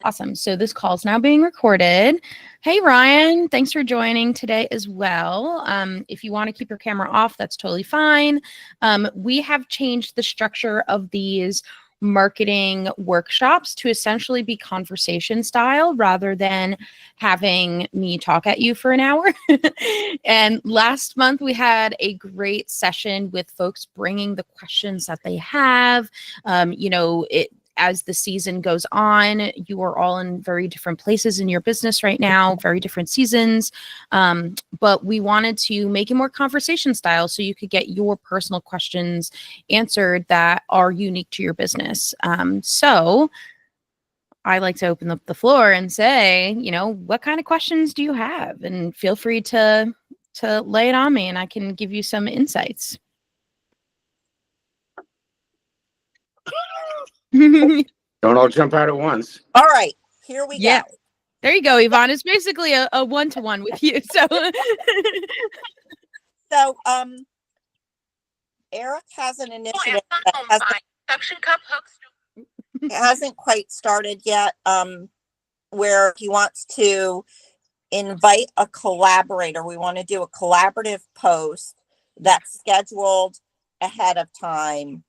Awesome. So this call is now being recorded. Hey, Ryan, thanks for joining today as well. If you want to keep your camera off, that's totally fine. We have changed the structure of these marketing workshops to essentially be conversation style rather than having me talk at you for an hour. And last month we had a great session with folks bringing the questions that they have. As the season goes on, you are all in very different places in your business right now, very different seasons. But we wanted to make it more conversation style so you could get your personal questions answered that are unique to your business. So I like to open up the floor and say, what kind of questions do you have? And feel free to lay it on me and I can give you some insights. Don't all jump out at once. All right, here we go. There you go, Yvonne. It's basically a one-to-one with you. So, Eric has an initiative that hasn't quite started yet, where he wants to invite a collaborator. We want to do a collaborative post that's scheduled ahead of time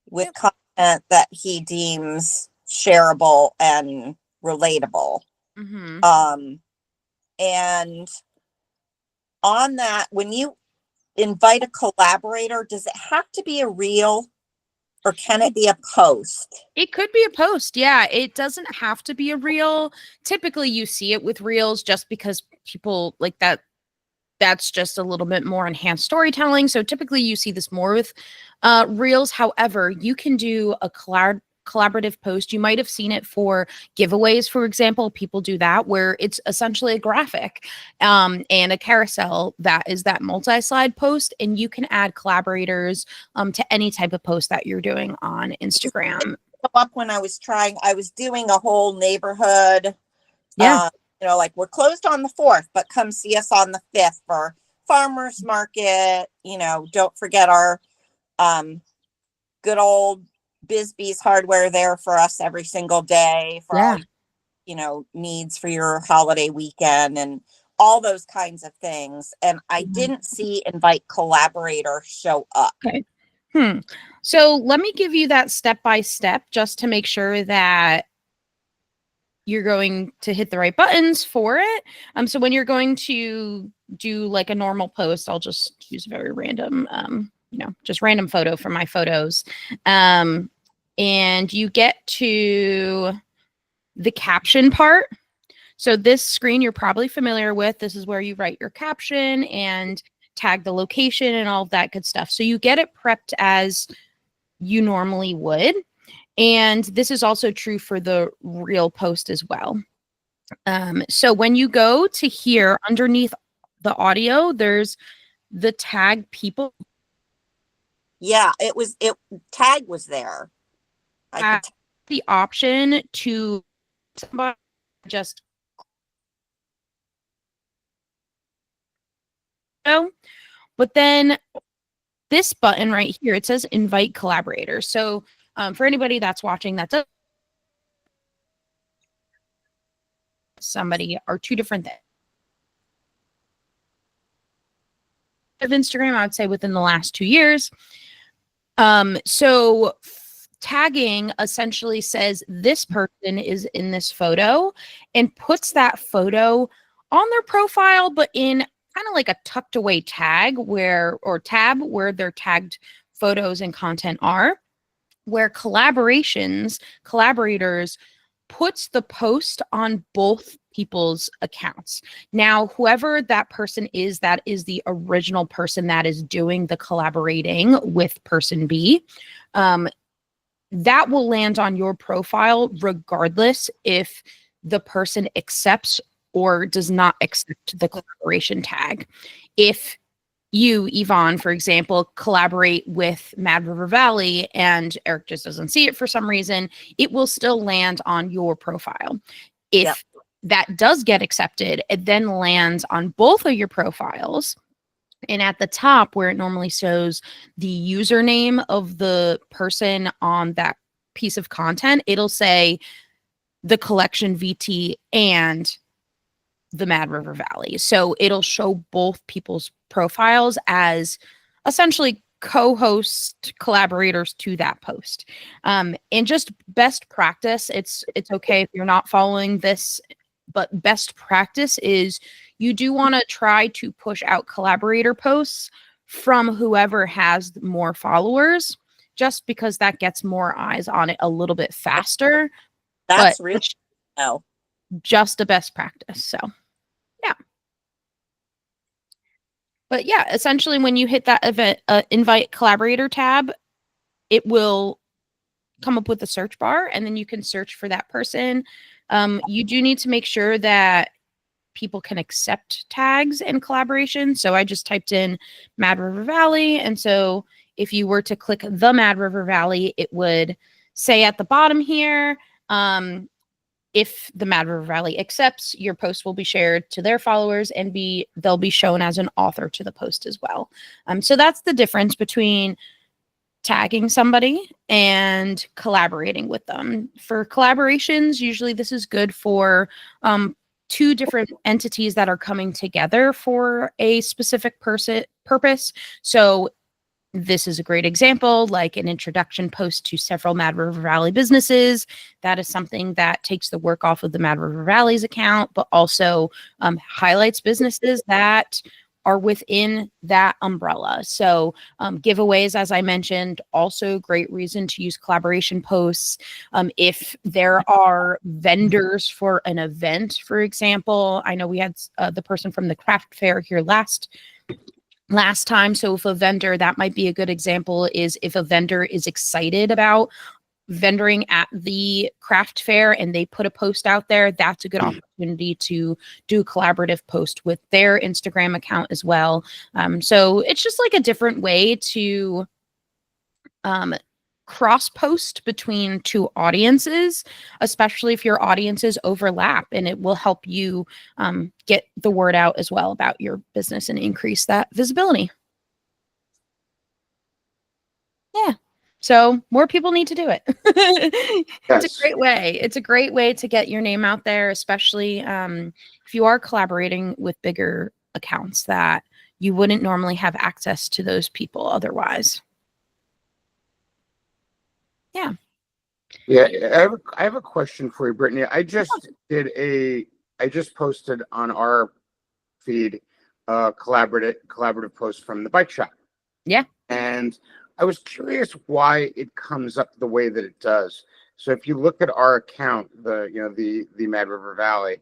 with content that he deems shareable and relatable. Mm-hmm. And on that, when you invite a collaborator, does it have to be a reel or can it be a post? It could be a post. Yeah, it doesn't have to be a reel. Typically you see it with reels just because people like that. That's just a little bit more enhanced storytelling. So typically you see this more with reels. However, you can do a collaborative post. You might have seen it for giveaways, for example. People do that where it's essentially a graphic and a carousel that is that multi-slide post, and you can add collaborators to any type of post that you're doing on Instagram. Up when I was doing a whole neighborhood. Yeah. Like we're closed on the 4th, but come see us on the 5th for farmers market. Don't forget our good old Bisbee's hardware there for us every single day for all, needs for your holiday weekend and all those kinds of things. And I didn't see invite collaborator show up. Okay. So let me give you that step-by-step just to make sure that you're going to hit the right buttons for it. So when you're going to do like a normal post, I'll just use a very random, just random photo from my photos. And you get to the caption part. So this screen you're probably familiar with. This is where you write your caption and tag the location and all of that good stuff. So you get it prepped as you normally would. And this is also true for the reel post as well. So when you go to here underneath the audio, there's the tag people. Yeah, tag was there. I could the option to somebody just but then this button right here, it says invite collaborators. So for anybody that's watching that does somebody are two different things. Of Instagram, I would say within the last 2 years. So tagging essentially says this person is in this photo and puts that photo on their profile, but in kind of like a tucked away tab where their tagged photos and content are. Where collaborators puts the post on both people's accounts. Now, whoever that person is, that is the original person that is doing the collaborating with person B. That will land on your profile regardless if the person accepts or does not accept the collaboration tag. If you, Yvonne, for example, collaborate with Mad River Valley and Eric just doesn't see it for some reason, it will still land on your profile. If that does get accepted, it then lands on both of your profiles. And at the top where it normally shows the username of the person on that piece of content, it'll say the collection VT and the Mad River Valley. So it'll show both people's profiles as essentially co-host collaborators to that post. And just best practice, it's okay if you're not following this, but best practice is you do want to try to push out collaborator posts from whoever has more followers, just because that gets more eyes on it a little bit faster. That's But really no. just a best practice. So yeah. But yeah, essentially when you hit that event invite collaborator tab, it will come up with a search bar, and then you can search for that person. You do need to make sure that people can accept tags and collaboration. So I just typed in Mad River Valley. And so if you were to click the Mad River Valley, it would say at the bottom here, if the Mad River Valley accepts, your post will be shared to their followers and they'll be shown as an author to the post as well. So that's the difference between tagging somebody and collaborating with them. For collaborations, usually this is good for two different entities that are coming together for a specific purpose. So this is a great example, like an introduction post to several Mad River Valley businesses. That is something that takes the work off of the Mad River Valley's account, but also highlights businesses that are within that umbrella. So giveaways, as I mentioned, also great reason to use collaboration posts. If there are vendors for an event, for example, I know we had the person from the craft fair here last time. So if a vendor, that might be a good example, is if a vendor is excited about vendoring at the craft fair and they put a post out there, that's a good opportunity to do a collaborative post with their Instagram account as well. So it's just like a different way to cross post between two audiences, especially if your audiences overlap, and it will help you get the word out as well about your business and increase that visibility. Yeah. So more people need to do it. Yes. It's a great way. It's a great way to get your name out there, especially if you are collaborating with bigger accounts that you wouldn't normally have access to those people otherwise. Yeah. Yeah, I have a question for you, Brittany. I just posted on our feed collaborative post from the bike shop. Yeah. And I was curious why it comes up the way that it does. So if you look at our account, the Mad River Valley,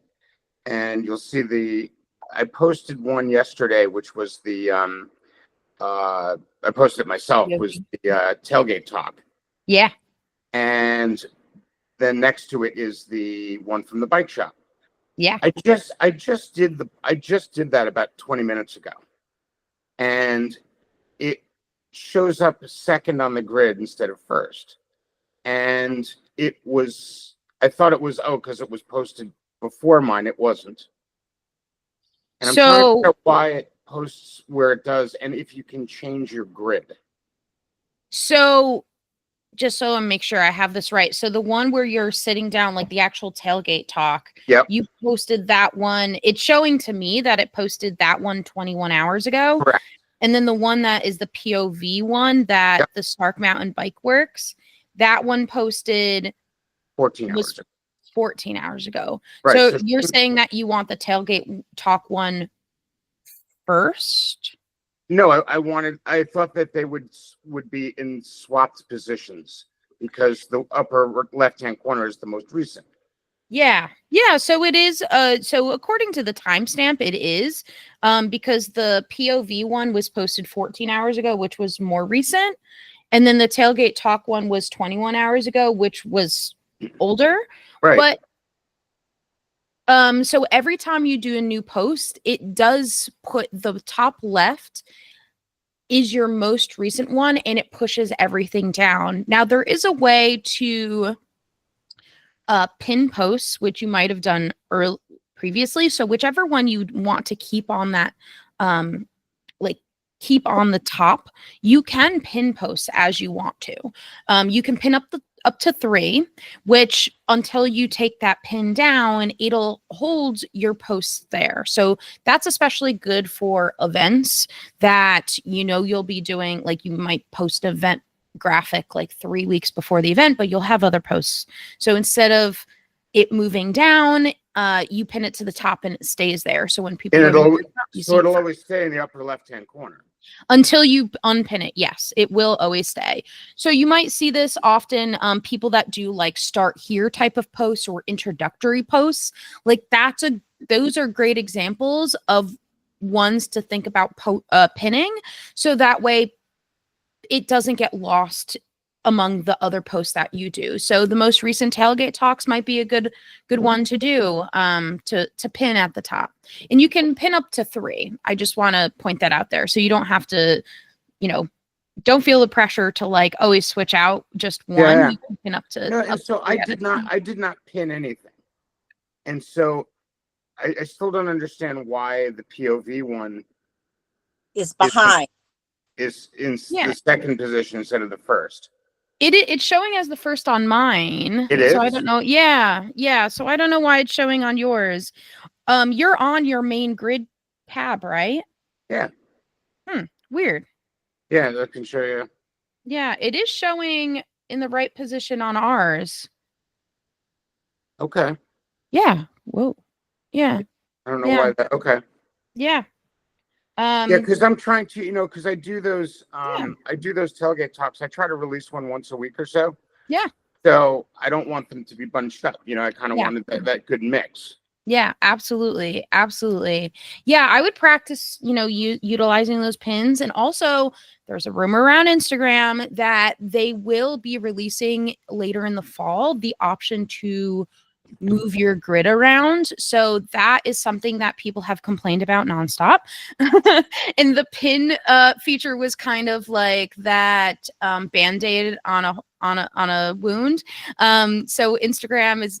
and you'll see I posted one yesterday, which was I posted it myself, was the tailgate talk. Yeah. And then next to it is the one from the bike shop. Yeah. I just did that about 20 minutes ago. And it shows up second on the grid instead of first. And I thought it was, because it was posted before mine. It wasn't. And I'm trying to figure out why it posts where it does, and if you can change your grid. So just so I make sure I have this right. So the one where you're sitting down, like the actual tailgate talk, yep, you posted that one. It's showing to me that it posted that one 21 hours ago. Correct. And then the one that is the POV one that the Stark Mountain Bike Works, that one posted 14 hours ago. 14 hours ago. Right, so you're saying that you want the tailgate talk one first? No, I thought that they would be in swapped positions because the upper left-hand corner is the most recent. Yeah. So it is. So according to the timestamp, it is because the POV one was posted 14 hours ago, which was more recent. And then the tailgate talk one was 21 hours ago, which was older. Right. But so every time you do a new post, it does put the top left is your most recent one, and it pushes everything down. Now, there is a way to pin posts, which you might have done previously. So whichever one you want to keep on that, keep on the top, you can pin posts as you want to. You can pin up up to 3, which until you take that pin down, it'll hold your posts there. So that's especially good for events that you'll be doing. Like you might post an event graphic like 3 weeks before the event, but you'll have other posts. So instead of it moving down, you pin it to the top and it stays there. So when people And it'll always stay in the upper left-hand corner. Until you unpin it. Yes, it will always stay. So you might see this often, people that do like start here type of posts or introductory posts. Like those are great examples of ones to think about pinning. So that way it doesn't get lost among the other posts that you do. So the most recent tailgate talks might be a good one to do, to pin at the top. And you can pin up to 3. I just want to point that out there. So you don't have to, don't feel the pressure to like always switch out just one. Yeah. You can pin up to. No, and so I did not pin anything. And so I still don't understand why the POV one is behind. Is in the second position instead of the first. It's showing as the first on mine. It is? So I don't know. Yeah. So I don't know why it's showing on yours. You're on your main grid tab, right? Yeah. Weird. Yeah, I can show you. Yeah, it is showing in the right position on ours. Okay. Yeah. Whoa. Yeah. I don't know why that. Okay. Yeah. Yeah, because I'm trying to, because I do those tailgate talks. I try to release one once a week or so. Yeah. So I don't want them to be bunched up. I kind of wanted that good mix. Yeah, absolutely. Absolutely. Yeah, I would practice, utilizing those pins. And also there's a rumor around Instagram that they will be releasing later in the fall the option to move your grid around. So that is something that people have complained about nonstop. And the pin feature was kind of like that band-aid on a wound. So Instagram is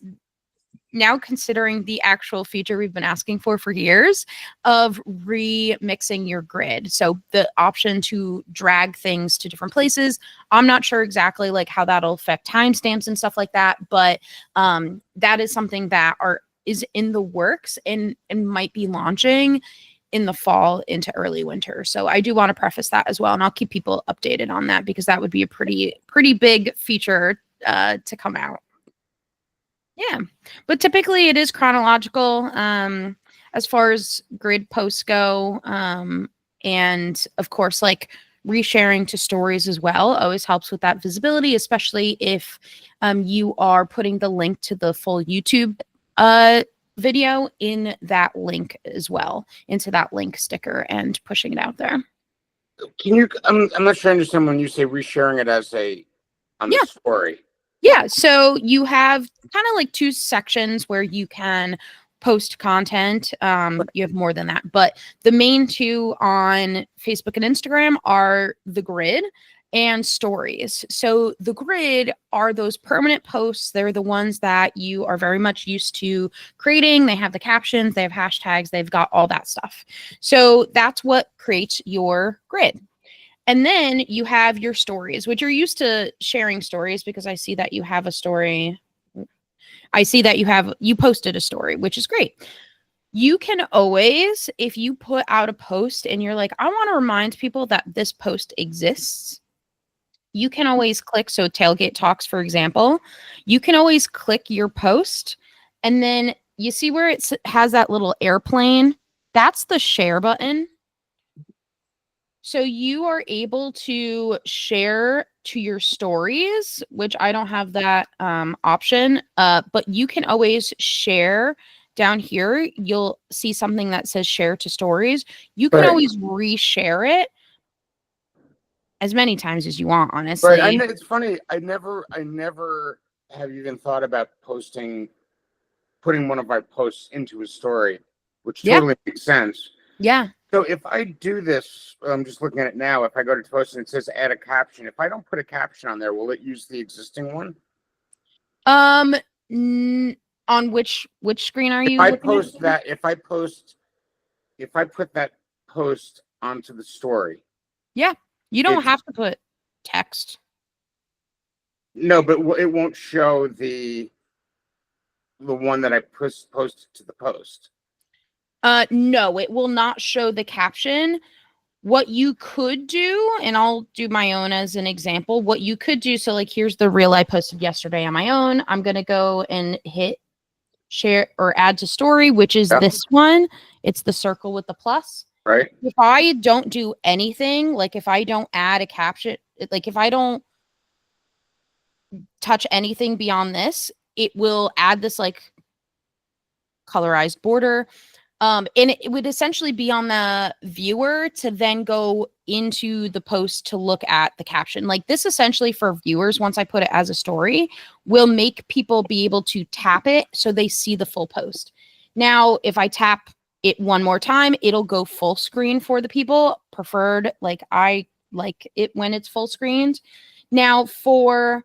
now considering the actual feature we've been asking for years of remixing your grid. So the option to drag things to different places. I'm not sure exactly like how that'll affect timestamps and stuff like that, but that is something that is in the works and might be launching in the fall into early winter. So I do want to preface that as well, and I'll keep people updated on that because that would be a pretty big feature to come out. Yeah, but typically it is chronological as far as grid posts go. And of course, like resharing to stories as well always helps with that visibility, especially if you are putting the link to the full YouTube video in that link as well, into that link sticker and pushing it out there. Can you, I'm not sure I understand when you say resharing it as on the story. Yeah, so you have kind of like 2 sections where you can post content. You have more than that, but the main 2 on Facebook and Instagram are the grid and stories. So the grid are those permanent posts. They're the ones that you are very much used to creating. They have the captions, they have hashtags, they've got all that stuff. So that's what creates your grid. And then you have your stories, which you're used to sharing stories because I see that you have a story. I see that you posted a story, which is great. You can always, if you put out a post and you're like, I want to remind people that this post exists, you can always click. So Tailgate Talks, for example, you can always click your post and then you see where it has that little airplane. That's the share button. So you are able to share to your stories, which I don't have that option, but you can always share down here. You'll see something that says share to stories. You can always reshare it as many times as you want, honestly. Right. It's funny. I never have even thought about putting one of my posts into a story, which totally makes sense. Yeah. So if I do this, I'm just looking at it now. If I go to post and it says add a caption, if I don't put a caption on there, will it use the existing one? On which screen are you? If I put that post onto the story. Yeah, you don't have to put text. No, but it won't show the one that I posted to the post. No, it will not show the caption. What you could do, and I'll do my own as an example, what you could do, so like here's the reel I posted yesterday on my own. I'm going to go and hit share or add to story, which is this one. It's the circle with the plus. Right. If I don't do anything, like if I don't add a caption, like if I don't touch anything beyond this, it will add this like colorized border. And it would essentially be on the viewer to then go into the post to look at the caption. Like this essentially for viewers, once I put it as a story, will make people be able to tap it so they see the full post. Now, if I tap it one more time, it'll go full screen for the people. Preferred, like I like it when it's full screened. Now for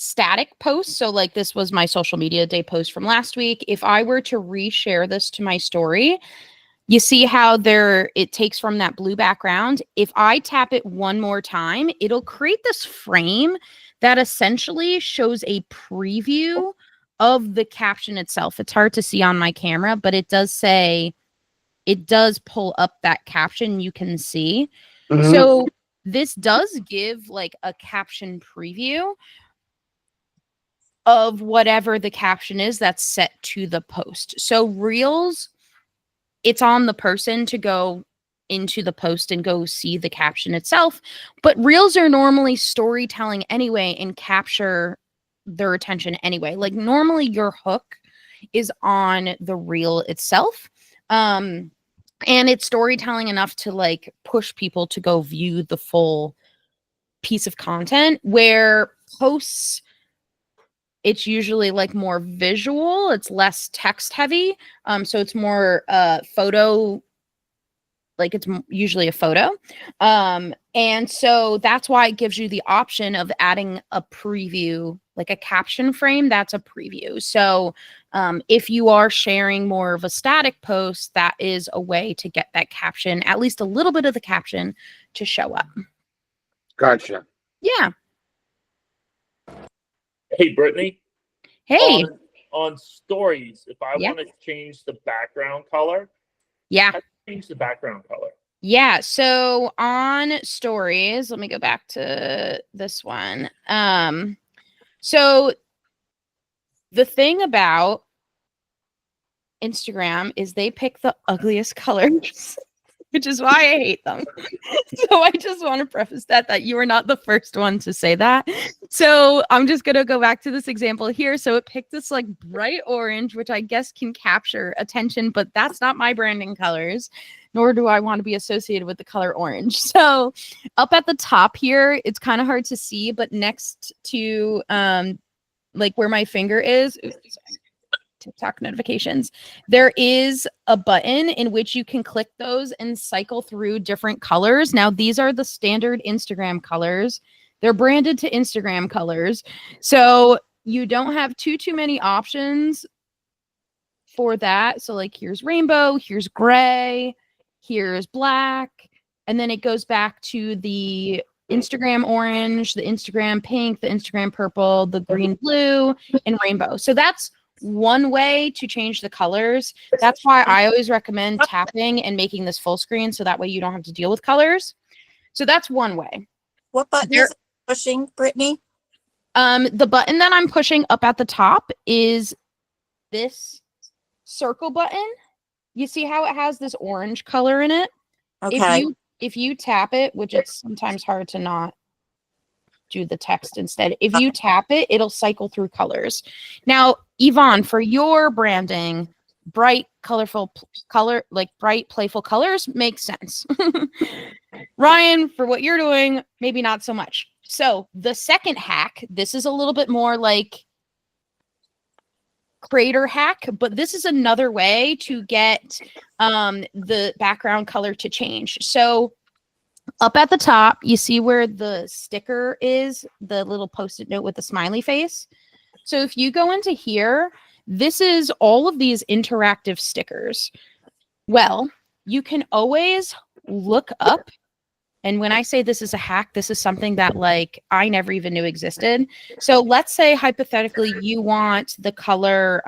static posts, so like this was my social media day post from last week. If I were to reshare this to my story, you see how it takes from that blue background. If I tap it one more time, it'll create this frame that essentially shows a preview of the caption itself. It's hard to see on my camera, but it does pull up that caption you can see. Mm-hmm. So this does give like a caption preview of whatever the caption is that's set to the post. So reels, it's on the person to go into the post and go see the caption itself. But reels are normally storytelling anyway and capture their attention anyway. Like normally your hook is on the reel itself. And it's storytelling enough to like push people to go view the full piece of content, where posts, it's usually like more visual, it's less text heavy. So it's more photo, like it's usually a photo. And so that's why it gives you the option of adding a preview, like a caption frame, that's a preview. So if you are sharing more of a static post, that is a way to get that caption, at least a little bit of the caption, to show up. Gotcha. Yeah. Hey, Brittany. Hey. On stories, if I want to change the background color, yeah, how do you change the background color? Yeah. So on stories, let me go back to this one. So the thing about Instagram is they pick the ugliest colors, which is why I hate them. So I just want to preface that you are not the first one to say that. So I'm just going to go back to this example here. So it picked this like bright orange, which I guess can capture attention, but that's not my branding colors, nor do I want to be associated with the color orange. So up at the top here, it's kind of hard to see, but next to like where my finger is, TikTok notifications, there is a button in which you can click those and cycle through different colors. Now, these are the standard Instagram colors. They're branded to Instagram colors. So you don't have too many options for that. So like here's rainbow, here's gray, here's black, and then it goes back to the Instagram orange, the Instagram pink, the Instagram purple, the green, blue, and rainbow. So that's one way to change the colors. That's why I always recommend tapping and making this full screen, so that way you don't have to deal with colors. So that's one way. What button is it pushing, Brittany? The button that I'm pushing up at the top is this circle button. You see how it has this orange color in it? Okay. If you tap it, which it's sometimes hard to not do the text instead. If you tap it, it'll cycle through colors. Now, Yvonne, for your branding, bright, colorful bright, playful colors makes sense. Ryan, for what you're doing, maybe not so much. So the second hack, this is a little bit more like creator hack, but this is another way to get the background color to change. So up at the top, you see where the sticker is, the little post-it note with the smiley face. So if you go into here, this is all of these interactive stickers. Well, you can always look up And when I say this is a hack, this is something that like I never even knew existed. So let's say hypothetically you want the color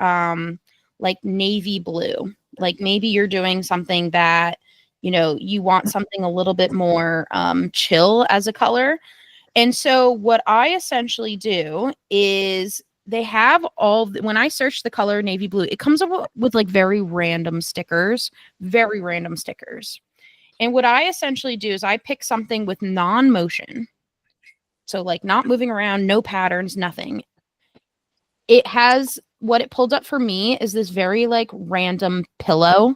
like navy blue. Like maybe you're doing something that, you know, you want something a little bit more chill as a color. And so what I essentially do is they have when I search the color navy blue, it comes up with like very random stickers. And what I essentially do is I pick something with non-motion. So like not moving around, no patterns, nothing. It has what it pulled up for me is this very like random pillow.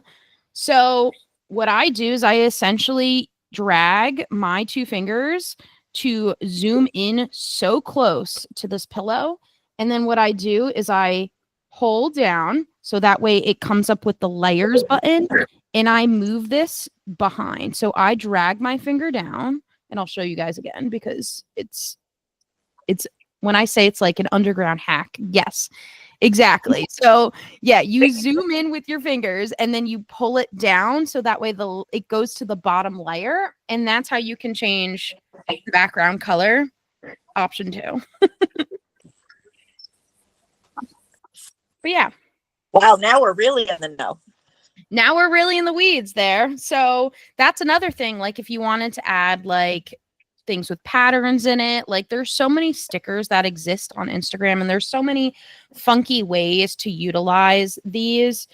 So what I do is I essentially drag my 2 fingers to zoom in so close to this pillow. And then what I do is I hold down so that way it comes up with the layers button, and I move this behind. So I drag my finger down, and I'll show you guys again because it's when I say it's like an underground hack. Yes, exactly. So yeah, you zoom in with your fingers and then you pull it down so that way it goes to the bottom layer, and that's how you can change the background color. Option 2. But yeah. Wow, now we're really in the know. Now we're really in the weeds there. So that's another thing. Like if you wanted to add like things with patterns in it, like there's so many stickers that exist on Instagram, and there's so many funky ways to utilize these.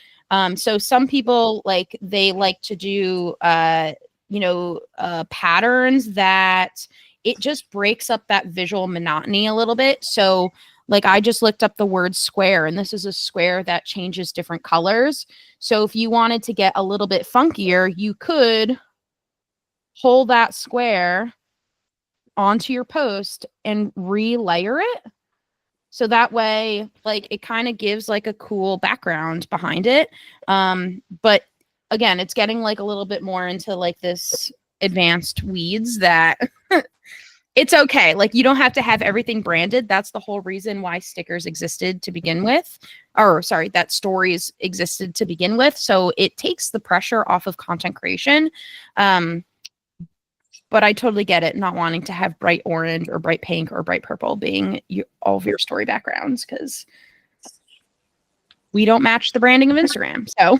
So some people like they like to do patterns that it just breaks up that visual monotony a little bit. So like I just looked up the word square, and this is a square that changes different colors. So if you wanted to get a little bit funkier, you could hold that square onto your post and relayer it. So that way, like it kind of gives like a cool background behind it. But again, it's getting like a little bit more into like this advanced weeds that it's okay. Like you don't have to have everything branded. That's the whole reason why stickers existed to begin with. Or sorry, that stories existed to begin with. So it takes the pressure off of content creation. But I totally get it, not wanting to have bright orange or bright pink or bright purple being all of your story backgrounds, because we don't match the branding of Instagram. So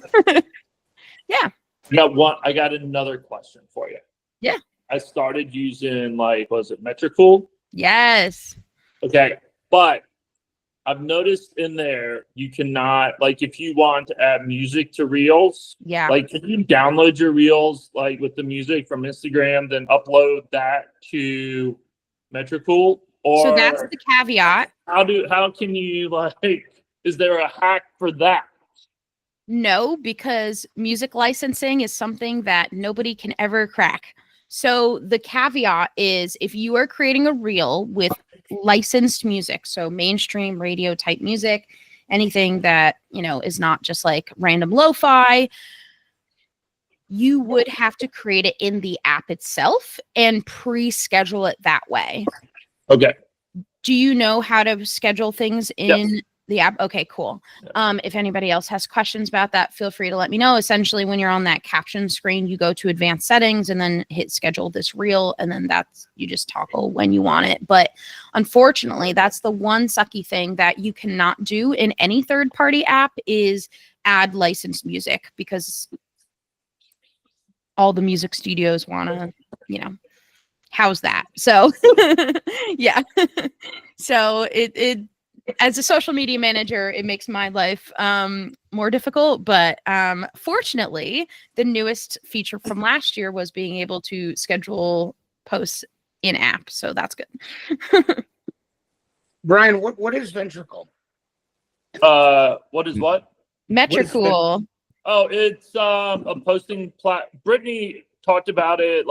yeah. Now, I got another question for you. Yeah. I started using was it Metricool? Yes. Okay, but I've noticed in there you cannot if you want to add music to Reels. Yeah. Can you download your Reels with the music from Instagram, then upload that to Metricool? Or so that's the caveat. How can you is there a hack for that? No, because music licensing is something that nobody can ever crack. So the caveat is if you are creating a reel with licensed music, so mainstream radio type music, anything that, is not just like random lo-fi, you would have to create it in the app itself and pre-schedule it that way. Okay. Do you know how to schedule things in the app? Okay, cool. If anybody else has questions about that, feel free to let me know. Essentially, when you're on that caption screen, you go to advanced settings and then hit schedule this reel, and then you just toggle when you want it. But unfortunately, that's the one sucky thing that you cannot do in any third-party app is add licensed music, because all the music studios want to, house that. So yeah. So it as a social media manager, it makes my life more difficult. But fortunately, the newest feature from last year was being able to schedule posts in app. So that's good. Brian, what is ventricle? What is what? Metricool. Oh, it's a posting Brittany talked about it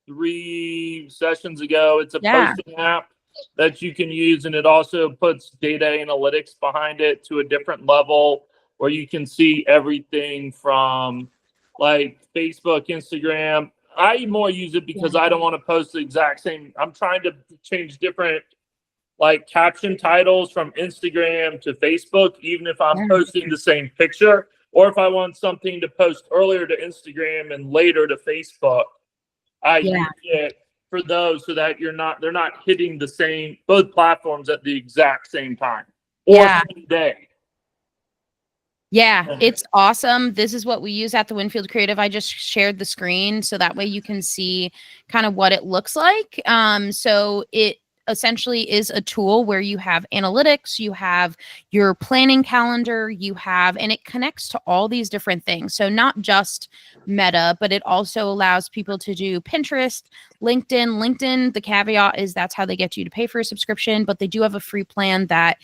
3 sessions ago. It's a posting app that you can use, and it also puts data analytics behind it to a different level where you can see everything from Facebook, Instagram. I more use it because I don't want to post the exact same. I'm trying to change different caption titles from Instagram to Facebook, even if I'm posting the same picture, or if I want something to post earlier to Instagram and later to Facebook. I Yeah. use it for those so that they're not hitting both platforms at the exact same time or Yeah. same day. Yeah, it's awesome. This is what we use at the Winfield Creative. I just shared the screen so that way you can see kind of what it looks like. So it essentially is a tool where you have analytics, you have your planning calendar, and it connects to all these different things. So not just Meta, but it also allows people to do Pinterest, LinkedIn. LinkedIn, the caveat is that's how they get you to pay for a subscription, but they do have a free plan that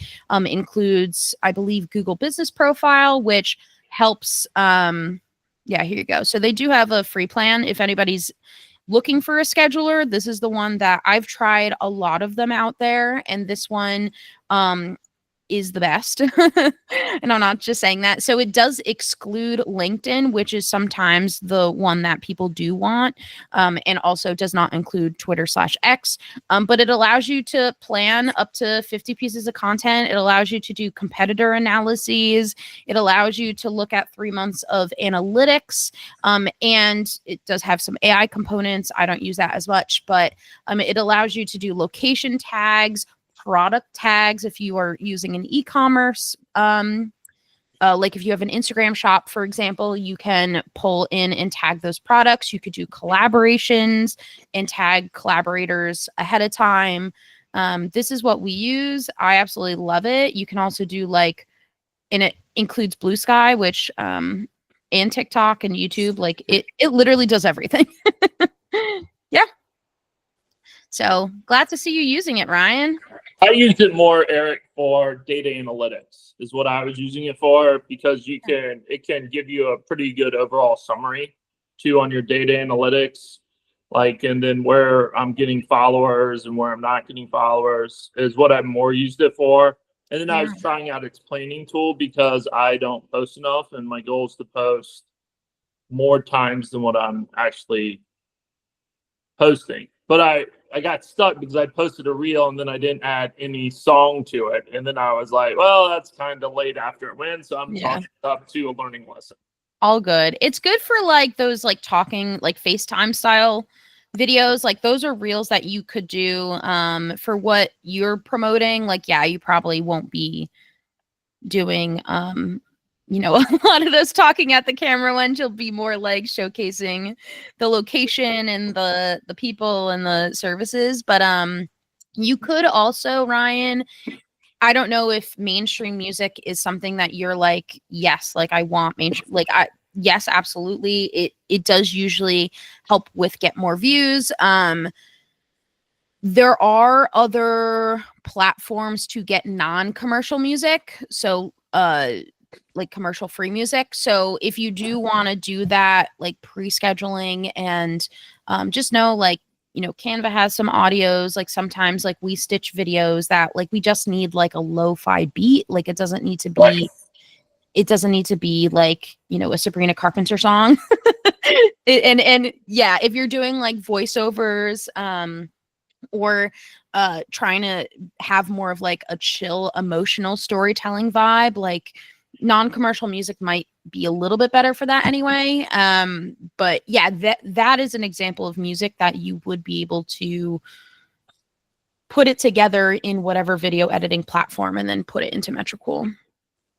includes, I believe, Google Business Profile, which helps. Yeah, here you go. So they do have a free plan. If anybody's looking for a scheduler, this is the one that I've tried a lot of them out there, and this one is the best. And I'm not just saying that. So it does exclude LinkedIn, which is sometimes the one that people do want, and also does not include Twitter/X. But it allows you to plan up to 50 pieces of content. It allows you to do competitor analyses. It allows you to look at 3 months of analytics. And it does have some AI components. I don't use that as much, but it allows you to do location tags, product tags if you are using an e-commerce. Like if you have an Instagram shop, for example, you can pull in and tag those products. You could do collaborations and tag collaborators ahead of time. This is what we use. I absolutely love it. You can also do and it includes Blue Sky, which and TikTok and YouTube. Like it literally does everything. Yeah. So glad to see you using it, Ryan. I used it more, Eric, for data analytics is what I was using it for, because it can give you a pretty good overall summary too on your data analytics, and then where I'm getting followers and where I'm not getting followers is what I more used it for. And then I was trying out its planning tool because I don't post enough, and my goal is to post more times than what I'm actually posting. But I got stuck because I posted a reel and then I didn't add any song to it. And then I was like, well, that's kind of late after it went. So I'm talking up to a learning lesson. All good. It's good for those talking, FaceTime style videos. Those are reels that you could do for what you're promoting. You probably won't be doing a lot of those talking at the camera ones. You'll be more showcasing the location and the people and the services. But you could also, Ryan, I don't know if mainstream music is something that you're yes, I want mainstream, yes, absolutely. It does usually help with get more views. There are other platforms to get non-commercial music. So commercial free music. So if you do want to do that, pre-scheduling and just know Canva has some audios. Sometimes we stitch videos that we just need a lo-fi beat. It doesn't need to be a Sabrina Carpenter song. and yeah, if you're doing voiceovers or trying to have more of a chill emotional storytelling vibe, non-commercial music might be a little bit better for that anyway. But yeah, that is an example of music that you would be able to put it together in whatever video editing platform and then put it into Metricool.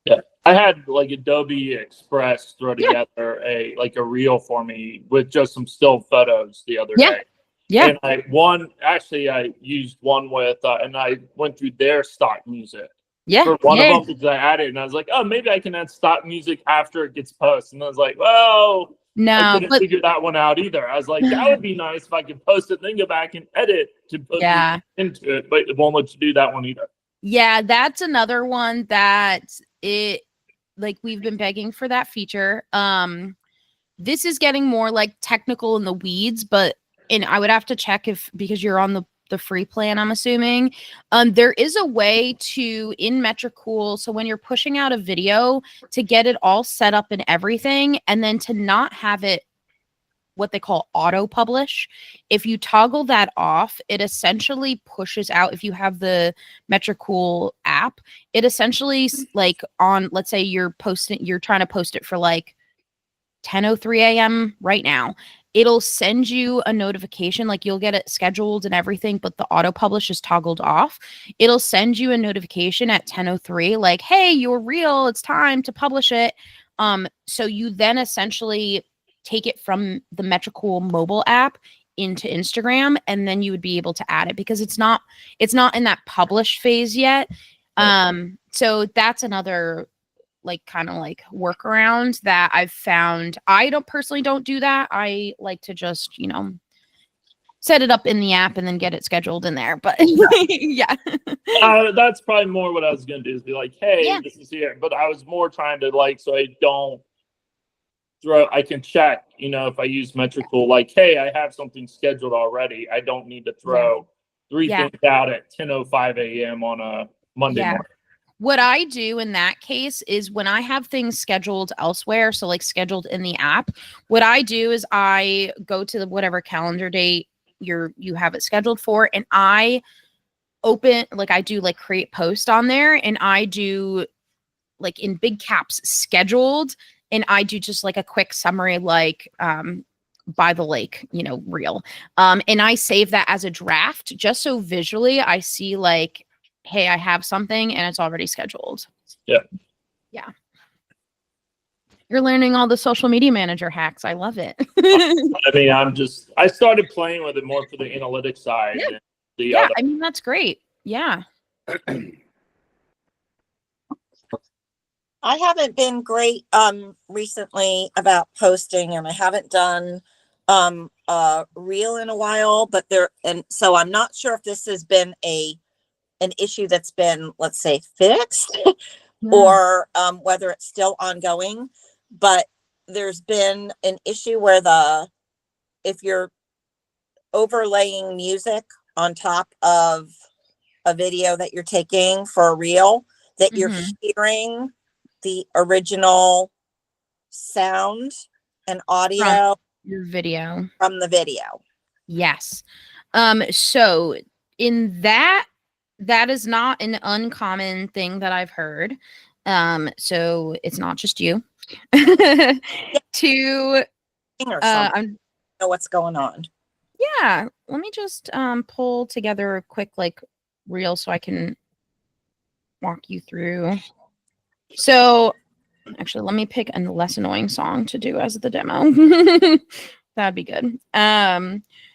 Yeah, I had Adobe Express throw together a reel for me with just some still photos the other day. Yeah. And I used one with and I went through their stock music. Yeah. For one of them, because I added, and I was like, oh, maybe I can add stock music after it gets posted. And I was like, well, no, I couldn't figure that one out either. I was like, that would be nice if I could post it, then go back and edit to put it into it, but it won't let you do that one either. Yeah, that's another one that we've been begging for that feature. This is getting more technical in the weeds, and I would have to check because you're on the free plan, I'm assuming. There is a way to, in Metricool, so when you're pushing out a video, to get it all set up and everything, and then to not have it what they call auto publish. If you toggle that off, it essentially pushes out. If you have the Metricool app, it essentially on, let's say you're trying to post it for 10:03 a.m. right now. it'll send you a notification, like you'll get it scheduled and everything, but the auto publish is toggled off. It'll send you a notification at 10:03, like, hey, you're real, it's time to publish it. So you then essentially take it from the Metricool mobile app into Instagram, and then you would be able to add it because it's not in that publish phase yet. So that's another like kind of like workaround that I've found. I don't do that. I like to just, set it up in the app and then get it scheduled in there. But yeah. That's probably more what I was going to do, is be like, hey, Yeah. this is here. But I was more trying to like, so I don't I can check, if I use Metricool, like, hey, I have something scheduled already. I don't need to throw three things out at 10:05 a.m. on a Monday morning. What I do in that case is when I have things scheduled elsewhere, so like scheduled in the app, what I do is I go to whatever calendar date you have it scheduled for, and I open, like I do like create post on there, and I do like in big caps scheduled, and I do just like a quick summary, like by the lake, reel. And I save that as a draft just so visually I see like, hey, I have something and it's already scheduled. Yeah. You're learning all the social media manager hacks. I love it. I mean, I started playing with it more for the analytics side. Yeah. I mean, that's great. Yeah. I haven't been great recently about posting, and I haven't done a reel in a while, so I'm not sure if this has been an issue that's been, let's say, fixed or whether it's still ongoing. But there's been an issue where if you're overlaying music on top of a video that you're taking for a reel, that you're hearing the original sound and audio from your video, from the video. Yes. So in that is not an uncommon thing that I've heard. So it's not just you. I know what's going on. Yeah, let me just pull together a quick like reel so I can walk you through. So actually, let me pick a less annoying song to do as the demo. That'd be good.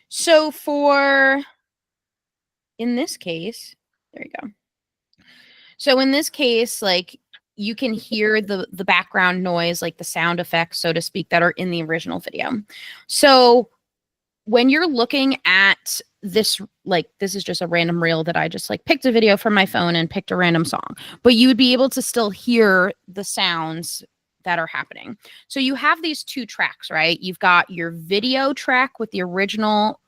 So in this case, there you go. So in this case, like you can hear the background noise, like the sound effects, so to speak, that are in the original video. So when you're looking at this, like this is just a random reel that I just like picked a video from my phone and picked a random song, but you would be able to still hear the sounds that are happening. So you have these two tracks, right? You've got your video track with the original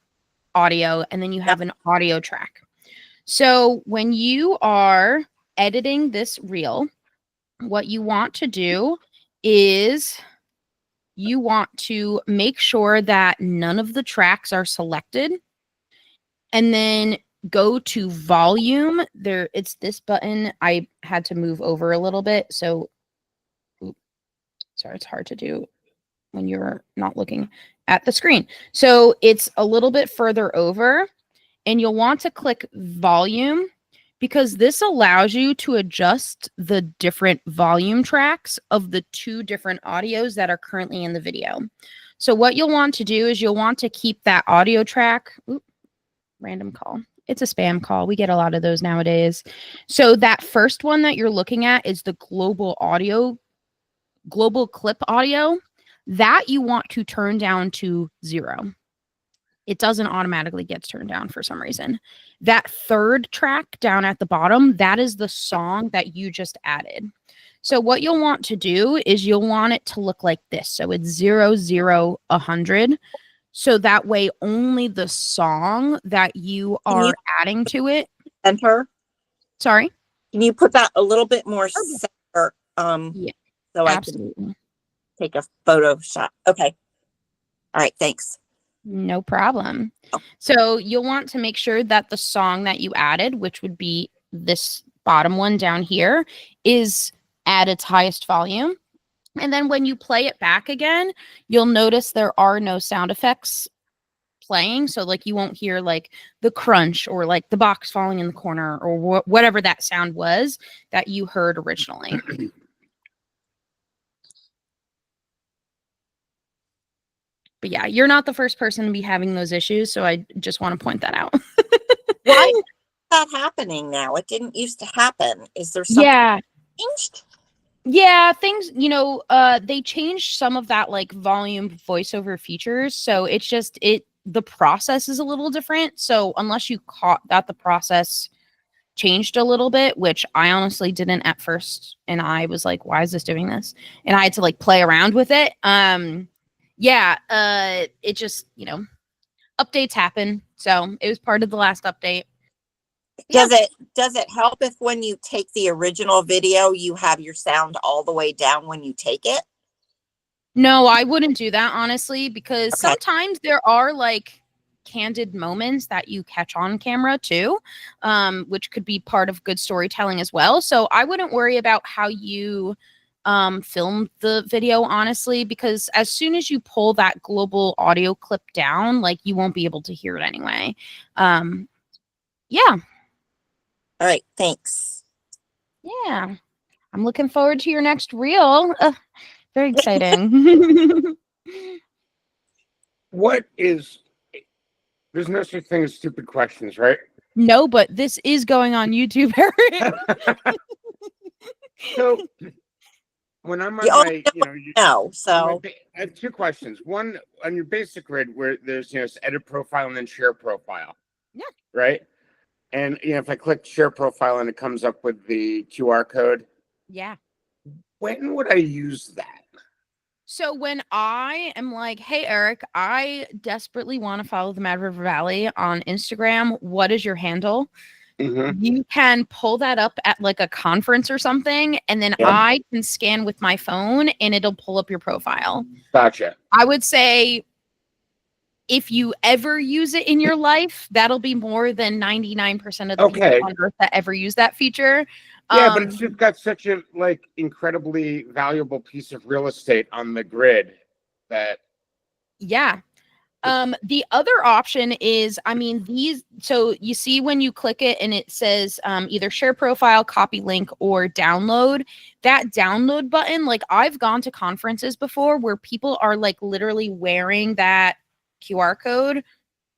audio, and then you have an audio track. So when you are editing this reel, what you want to do is you want to make sure that none of the tracks are selected, and then go to volume. It's this button. I had to move over a little bit. So, sorry, it's hard to do when you're not looking at the screen. So it's a little bit further over, and you'll want to click volume, because this allows you to adjust the different volume tracks of the two different audios that are currently in the video. So what you'll want to do is you'll want to keep that audio track. Random call. It's a spam call. We get a lot of those nowadays. So that first one that you're looking at is the global clip audio. That you want to turn down to 0. It doesn't automatically get turned down for some reason. That third track down at the bottom, that is the song that you just added. So what you'll want to do is you'll want it to look like this. So it's 0, 0, 100. So that way only the song that you are adding to it. Center. Sorry? Can you put that a little bit more center? Yeah, so absolutely. I can take a photo shot. Okay. All right. Thanks. No problem. So you'll want to make sure that the song that you added, which would be this bottom one down here, is at its highest volume. And then when you play it back again, you'll notice there are no sound effects playing. So like you won't hear like the crunch or like the box falling in the corner or whatever that sound was that you heard originally. But yeah, you're not the first person to be having those issues. So I just want to point that out. Why is that happening now? It didn't used to happen. Is there something Yeah. changed? Yeah, things, they changed some of that like volume voiceover features. So it's just the process is a little different. So unless you caught that the process changed a little bit, which I honestly didn't at first, and I was like, why is this doing this? And I had to like play around with it. It just, updates happen. So it was part of the last update. Does it help if when you take the original video, you have your sound all the way down when you take it? No, I wouldn't do that, honestly, because Okay. sometimes there are like candid moments that you catch on camera too, which could be part of good storytelling as well. So I wouldn't worry about how you film the video, honestly, because as soon as you pull that global audio clip down, like you won't be able to hear it anyway. Yeah. All right. Thanks. Yeah. I'm looking forward to your next reel. Very exciting. There's no such thing as stupid questions, right? No, but this is going on YouTube, Eric. So when I'm on You only my, so I have two questions. One, on your basic grid where there's, edit profile and then share profile. Yeah. Right. And, if I click share profile and it comes up with the QR code. Yeah. When would I use that? So when I am like, hey, Eric, I desperately want to follow the Mad River Valley on Instagram. What is your handle? Mm-hmm. You can pull that up at like a conference or something, and then I can scan with my phone and it'll pull up your profile. Gotcha. I would say if you ever use it in your life, that'll be more than 99% of the people on Earth that ever use that feature. Yeah, but it's just got such a incredibly valuable piece of real estate on the grid that. Yeah. The other option is, so you see when you click it and it says either share profile, copy link, or download. That download button, like I've gone to conferences before where people are like literally wearing that QR code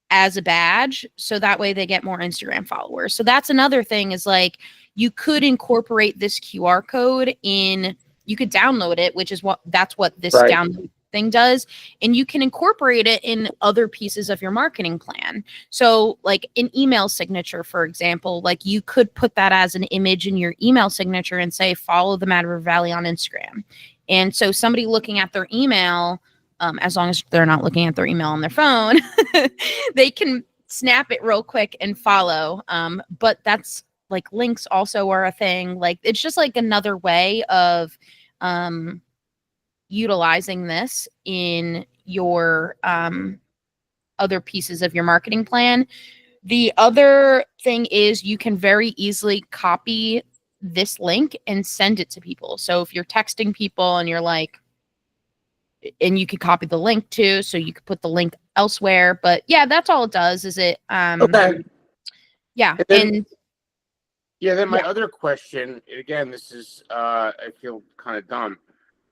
as a badge, so that way they get more Instagram followers. So that's another thing, is like you could incorporate this QR code in, you could download it, which is what this download thing does, and you can incorporate it in other pieces of your marketing plan. So like an email signature, for example, like you could put that as an image in your email signature and say follow the Mad River Valley on Instagram. And so somebody looking at their email, as long as they're not looking at their email on their phone, they can snap it real quick and follow. But that's like links also are a thing. Like it's just like another way of utilizing this in your other pieces of your marketing plan. The other thing is you can very easily copy this link and send it to people. So if you're texting people and you're like, and you could copy the link too, so you could put the link elsewhere. But yeah, that's all it does. Is it Okay. Yeah. Then my other question, again, this is I feel kind of dumb.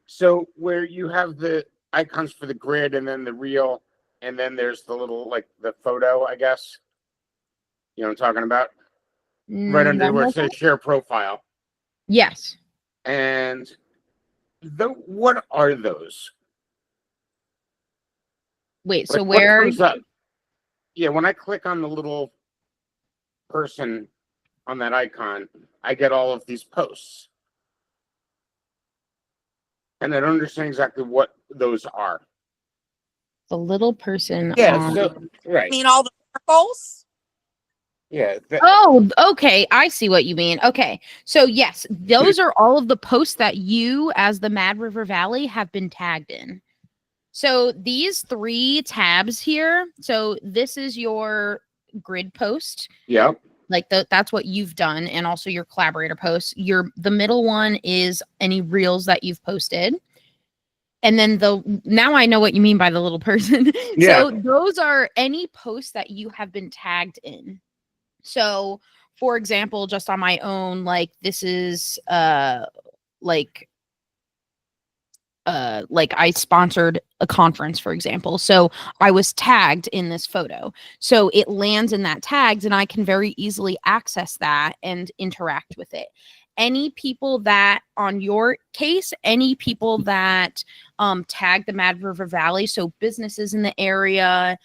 So where you have the icons for the grid and then the reel, and then there's the little the photo, I guess. You know what I'm talking about? Right under where it says share profile. Yes. And what are those? Wait, so where? Yeah, when I click on the little person on that icon, I get all of these posts. And I don't understand exactly what those are. The little person. Yeah, right. I mean, all the circles? Yeah. Oh, okay. I see what you mean. Okay. So yes, those are all of the posts that you as the Mad River Valley have been tagged in. So these 3 tabs here. So this is your grid post. Yeah. Like that's what you've done, and also your collaborator posts. The middle one is any reels that you've posted. and then now I know what you mean by the little person. Yeah. So those are any posts that you have been tagged in. So for example, just on my own, like this is like I sponsored a conference, for example. So I was tagged in this photo. So it lands in that tags and I can very easily access that and interact with it. Any people that, on your case, any people that tag the Mad River Valley, so businesses in the area,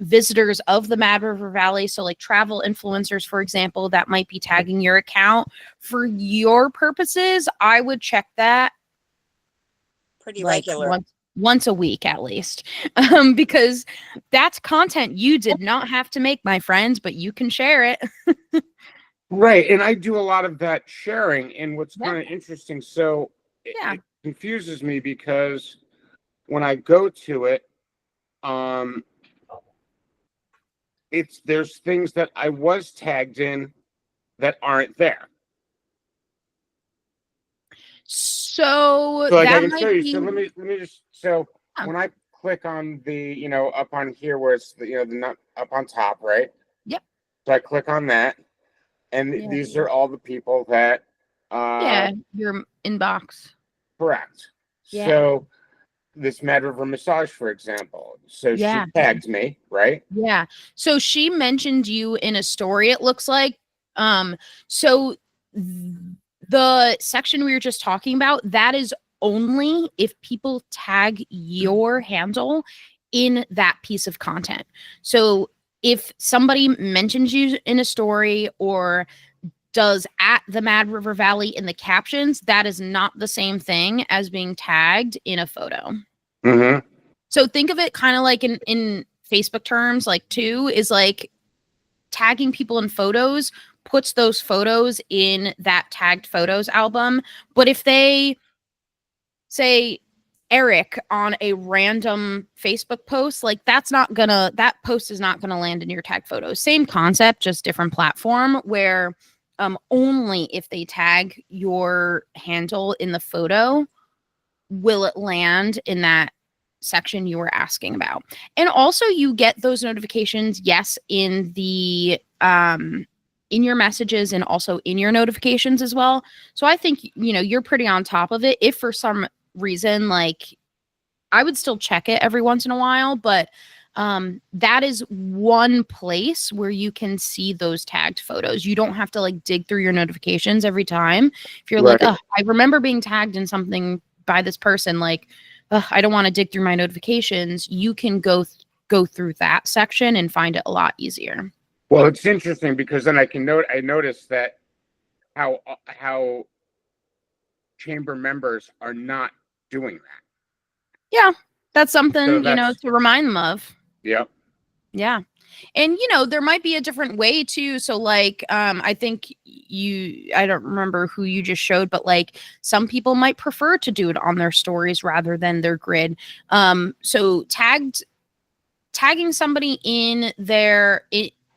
visitors of the Mad River Valley, so like travel influencers, for example, that might be tagging your account. For your purposes, I would check that Pretty like regular. once a week at least, because that's content you did not have to make, my friends, but you can share it. Right. And I do a lot of that sharing. And what's Yeah. kind of interesting, so Yeah. it confuses me because when I go to it, there's things that I was tagged in that aren't there. So Like I that can show might you. be, So let me just, so Yeah. when I click on the, up on here where it's the, the nut up on top, right? Yep. So I click on that, and Yeah. these are all the people that yeah, your inbox. correct. Yeah. So this Mad River Massage, for example. So Yeah. she tagged me, right? Yeah. So she mentioned you in a story, it looks like. So the section we were just talking about, that is only if people tag your handle in that piece of content. So if somebody mentions you in a story or does at the Mad River Valley in the captions, that is not the same thing as being tagged in a photo. Mm-hmm. So think of it kind of like in Facebook terms, like too, is like tagging people in photos puts those photos in that tagged photos album. But if they say Eric on a random Facebook post, like that post is not gonna land in your tag photos. Same concept, just different platform, where only if they tag your handle in the photo will it land in that section you were asking about. And also you get those notifications, yes, in the in your messages and also in your notifications as well. So I think you're pretty on top of it. If for some reason, like, I would still check it every once in a while, but that is one place where you can see those tagged photos. You don't have to like dig through your notifications every time. If you're like, Right. oh, I remember being tagged in something by this person, like, I don't want to dig through my notifications, you can go through that section and find it a lot easier. Well, it's interesting because then I noticed that how chamber members are not doing that. Yeah, that's something, So that's, to remind them of. yep. Yeah. And there might be a different way too. So like I think I don't remember who you just showed, but like some people might prefer to do it on their stories rather than their grid. So tagging somebody in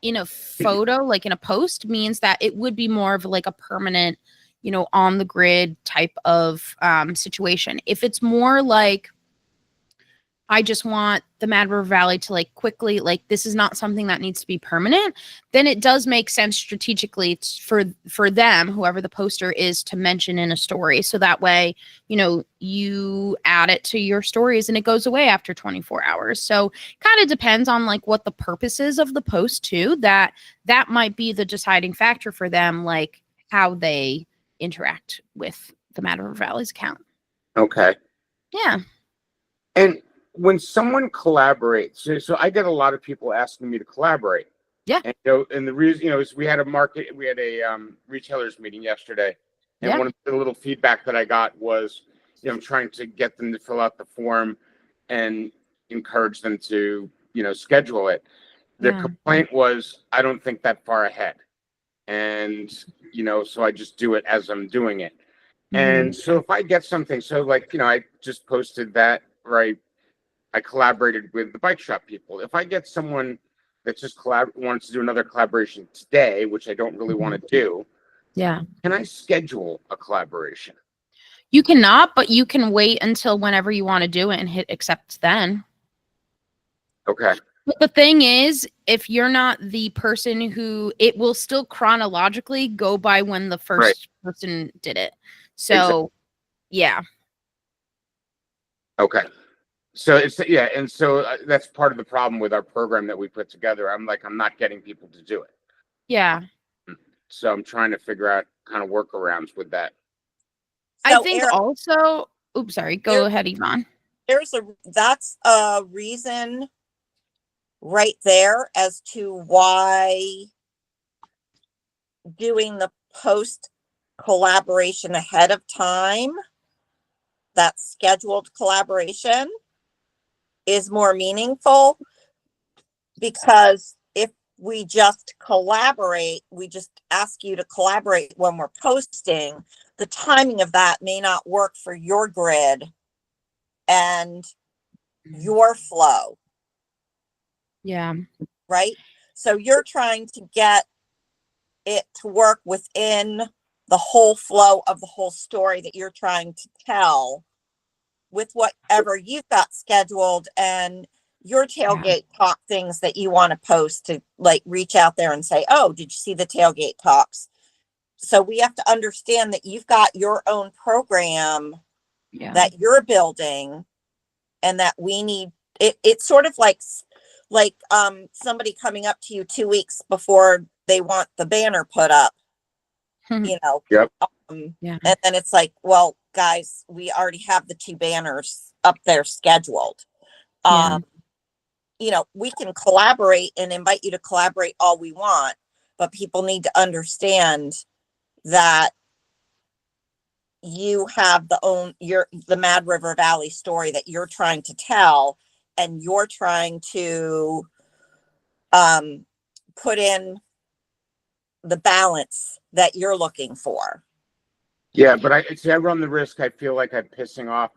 in a photo, like in a post, means that it would be more of like a permanent, on the grid type of situation. If it's more like, I just want the Mad River Valley to like quickly, like, this is not something that needs to be permanent, then it does make sense strategically for them, whoever the poster is, to mention in a story. So that way, you add it to your stories and it goes away after 24 hours. So kind of depends on like what the purpose is of the post too, that might be the deciding factor for them, like how they interact with the Mad River Valley's account. Okay. Yeah. And when someone collaborates, so I get a lot of people asking me to collaborate. Yeah. And, and the reason, is we had a retailers meeting yesterday. And Yeah. one of the little feedback that I got was, trying to get them to fill out the form and encourage them to, schedule it. The complaint was, I don't think that far ahead. And, so I just do it as I'm doing it. Mm-hmm. And so if I get something, so like, I just posted that, right? I collaborated with the bike shop people. If I get someone that just wants to do another collaboration today, which I don't really want to do, Yeah. can I schedule a collaboration? You cannot, but you can wait until whenever you want to do it and hit accept then. Okay. But the thing is, if you're not the person who, it will still chronologically go by when the first person did it. So, yeah. Okay. So it's yeah, and so that's part of the problem with our program that we put together. I'm not getting people to do it. Yeah. So I'm trying to figure out kind of workarounds with that. I So, think Eric, also, oops, sorry, go ahead, Yvonne. that's a reason right there as to why doing the post collaboration ahead of time, that scheduled collaboration, is more meaningful, because if we just collaborate, we just ask you to collaborate when we're posting, the timing of that may not work for your grid and your flow. Yeah. Right? So you're trying to get it to work within the whole flow of the whole story that you're trying to tell with whatever you've got scheduled, and your tailgate talk things that you want to post, to like reach out there and say, oh, did you see the tailgate talks? So we have to understand that you've got your own program that you're building, and that we need it. It's sort of like somebody coming up to you 2 weeks before they want the banner put up, you know. Yep. And then it's like, well, guys, we already have the 2 banners up there scheduled. You know, we can collaborate and invite you to collaborate all we want, but people need to understand that you have the Mad River Valley story that you're trying to tell, and you're trying to put in the balance that you're looking for. Yeah, but I run the risk. I feel like I'm pissing off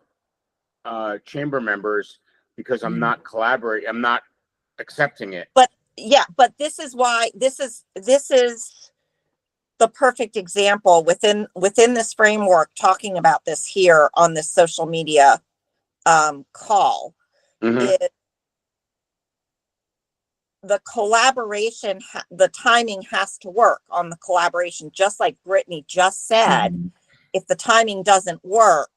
chamber members because I'm not collaborating. I'm not accepting it. But this is why this is the perfect example within this framework, talking about this here on this social media call. It, the collaboration, the timing has to work on the collaboration, just like Brittany just said. If the timing doesn't work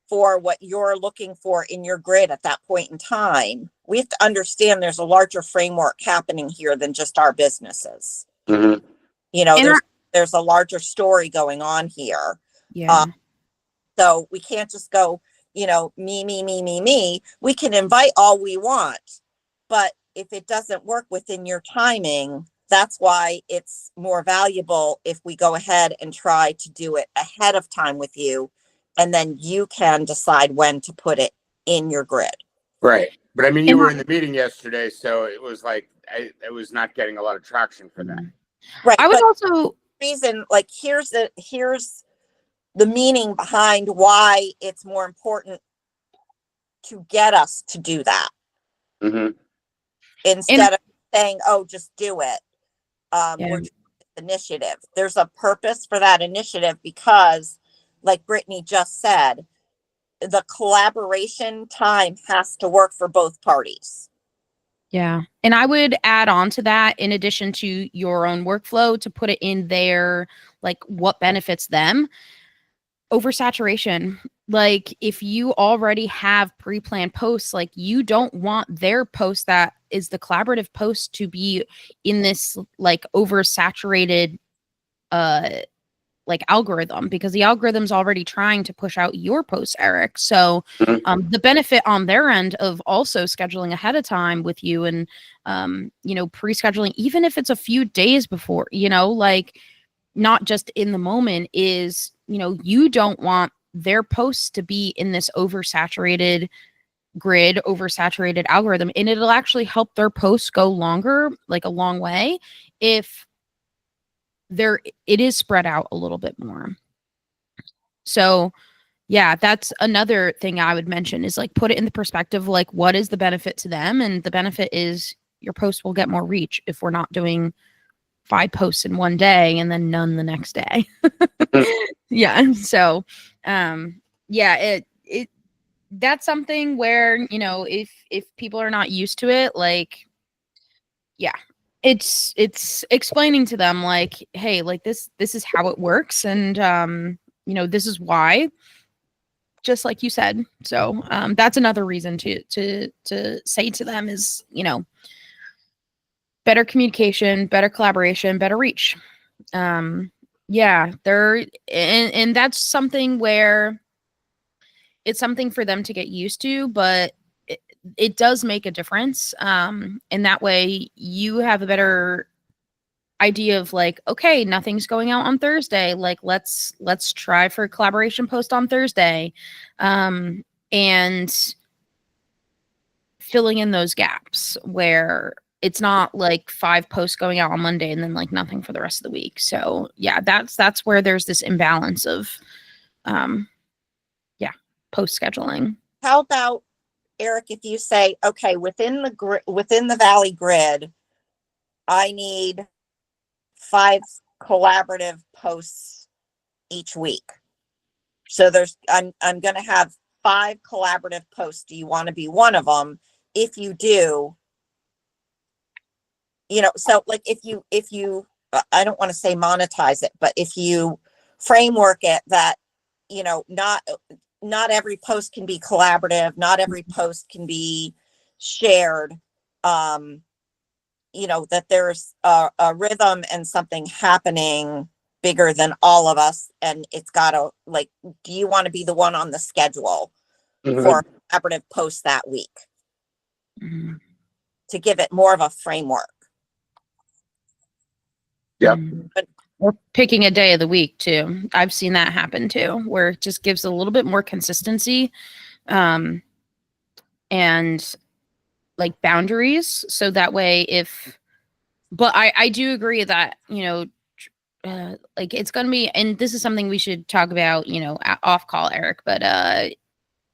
for what you're looking for in your grid at that point in time, we have to understand there's a larger framework happening here than just our businesses. You know, there's a larger story going on here. So we can't just go, you know, me. We can invite all we want, but if it doesn't work within your timing, that's why it's more valuable if we go ahead and try to do it ahead of time with you, and then you can decide when to put it in your grid. Right. But I mean, you were in the meeting yesterday, so it was like, I was not getting a lot of traction for that. Right. I would also reason, like, here's the meaning behind why it's more important to get us to do that. Instead of saying, oh, just do it. We're doing this initiative. There's a purpose for that initiative, because like Brittany just said, the collaboration time has to work for both parties. Yeah. And I would add on to that, in addition to your own workflow, to put it in there, like what benefits them. Oversaturation. Like if you already have pre-planned posts, like you don't want their post that is the collaborative post to be in this like oversaturated like algorithm, because the algorithm's already trying to push out your posts, Eric. So the benefit on their end of also scheduling ahead of time with you and you know, pre-scheduling, even if it's a few days before, you know, like not just in the moment, is, you know, you don't want their posts to be in this oversaturated grid, oversaturated algorithm, and it'll actually help their posts go longer, like a long way, if it is spread out a little bit more. So yeah, that's another thing I would mention, is like put it in the perspective, like what is the benefit to them? And the benefit is your post will get more reach if we're not doing 5 posts in one day and then none the next day. Yeah. So Yeah, it that's something where, you know, if people are not used to it, like, yeah, it's explaining to them like, hey, like this is how it works, and you know, this is why, just like you said. So that's another reason to say to them is, you know, better communication, better collaboration, better reach. Yeah, and that's something where it's something for them to get used to, but it does make a difference. And that way you have a better idea of like, okay, nothing's going out on Thursday. Like, let's try for a collaboration post on Thursday. And filling in those gaps where it's not like 5 posts going out on Monday and then like nothing for the rest of the week. So yeah, that's where there's this imbalance of yeah, post scheduling. How about, Eric, if you say, okay, within the Valley grid, I need 5 collaborative posts each week. So I'm going to have 5 collaborative posts. Do you want to be one of them? If you do, you know, so like if you I don't want to say monetize it, but if you framework it that, you know, not every post can be collaborative, not every post can be shared, you know, that there's a rhythm and something happening bigger than all of us, and it's got to, like, do you want to be the one on the schedule for collaborative posts that week, to give it more of a framework? Yep. Or picking a day of the week too. I've seen that happen too, where it just gives a little bit more consistency, and like boundaries. So that way, but I do agree that, you know, like it's going to be, and this is something we should talk about, you know, off call, Eric, but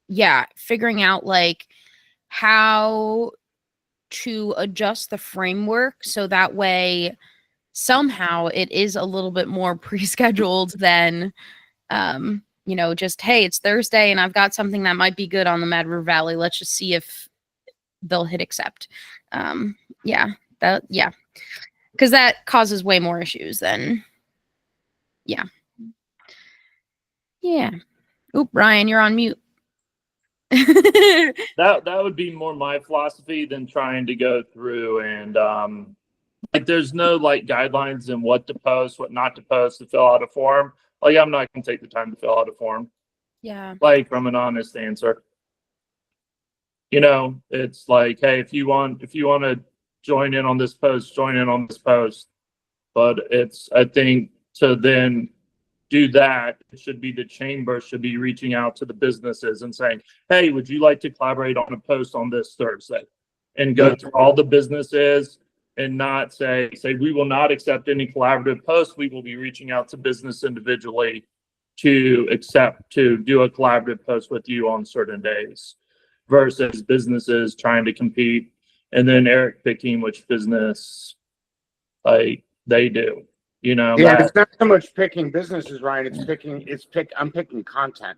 yeah, figuring out like how to adjust the framework so that way somehow it is a little bit more pre-scheduled than you know, just, hey, it's Thursday and I've got something that might be good on the Mad River Valley, let's just see if they'll hit accept. Yeah, because that causes way more issues than, yeah. Oop, Ryan, you're on mute. That would be more my philosophy than trying to go through and like there's no like guidelines in what to post, what not to post, to fill out a form. Like I'm not gonna take the time to fill out a form. Yeah. Like from an honest answer. You know, it's like, hey, if you want to join in on this post, join in on this post. But it's, I think, to then do that, it should be the chamber should be reaching out to the businesses and saying, hey, would you like to collaborate on a post on this Thursday? And go through all the businesses and not say we will not accept any collaborative posts. We will be reaching out to business individually to do a collaborative post with you on certain days, versus businesses trying to compete and then Eric picking which business like they do. You know, Yeah, it's not so much picking businesses, Ryan. I'm picking content.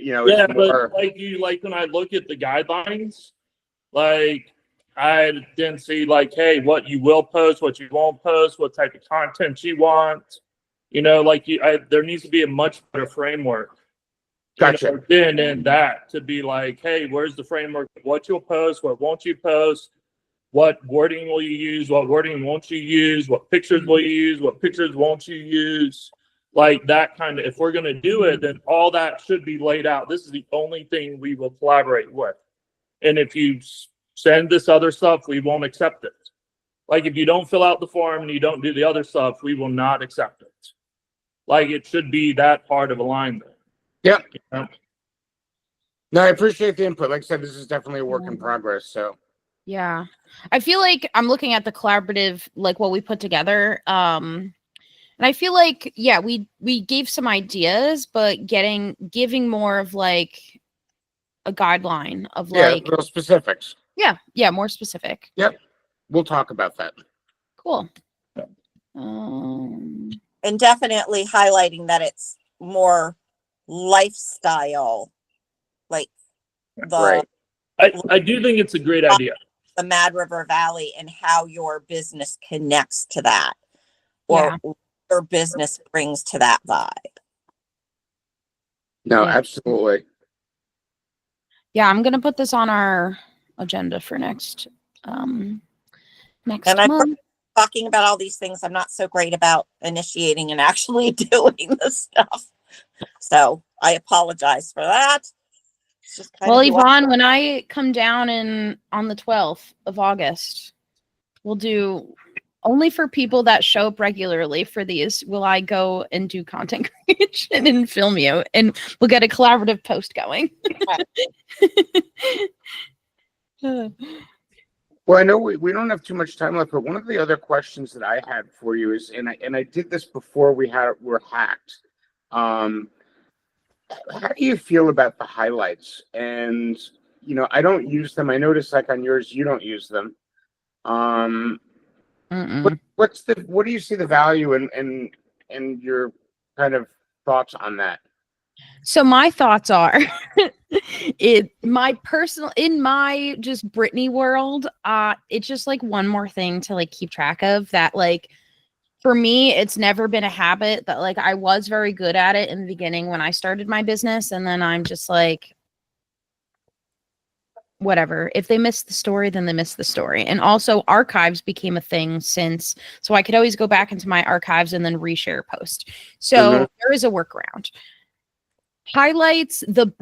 You know, yeah, it's more. but like when I look at the guidelines, like I didn't see like, hey, what you will post, what you won't post, what type of content you want. You know, like there needs to be a much better framework. Gotcha. Then in that to be like, hey, where's the framework? What you'll post, what won't you post? What wording will you use? What wording won't you use? What pictures will you use? What pictures won't you use? Like that kind of, if we're going to do it, then all that should be laid out. This is the only thing we will collaborate with. And if you send this other stuff, we won't accept it. Like if you don't fill out the form and you don't do the other stuff, we will not accept it. Like it should be that part of alignment. Yep. You know? No, I appreciate the input. Like I said, this is definitely a work in progress. So Yeah. I feel like I'm looking at the collaborative, like what we put together. And I feel like, yeah, we gave some ideas, but giving more of like a guideline of like, real specifics. Yeah, more specific. Yep. We'll talk about that. Cool. And definitely highlighting that it's more lifestyle, like the Right. I do think it's a great idea. the Mad River Valley and how your business connects to that, Yeah. or your business brings to that vibe. No, Yeah. absolutely. Yeah, I'm gonna put this on our agenda for next And I'm month. talking about all these things. I'm not so great about initiating and actually doing this stuff. So I apologize for that. It's just kind Well, of who I- Yvonne, when I come down on the 12th of August, we'll do only for people that show up regularly for these. Will I go and do content creation and film you, and we'll get a collaborative post going. Well, I know we don't have too much time left, but one of the other questions that I had for you is, and I did this before were hacked. How do you feel about the highlights? And I don't use them. I notice like on yours, you don't use them. What do you see the value and your kind of thoughts on that? So my thoughts are in my just Brittany world, it's just like one more thing to like keep track of that. Like for me, it's never been a habit that like I was very good at it in the beginning when I started my business, and then I'm just like, whatever. If they missed the story, then they missed the story. And also archives became a thing so I could always go back into my archives and then reshare a post. So there is a workaround. Highlights, the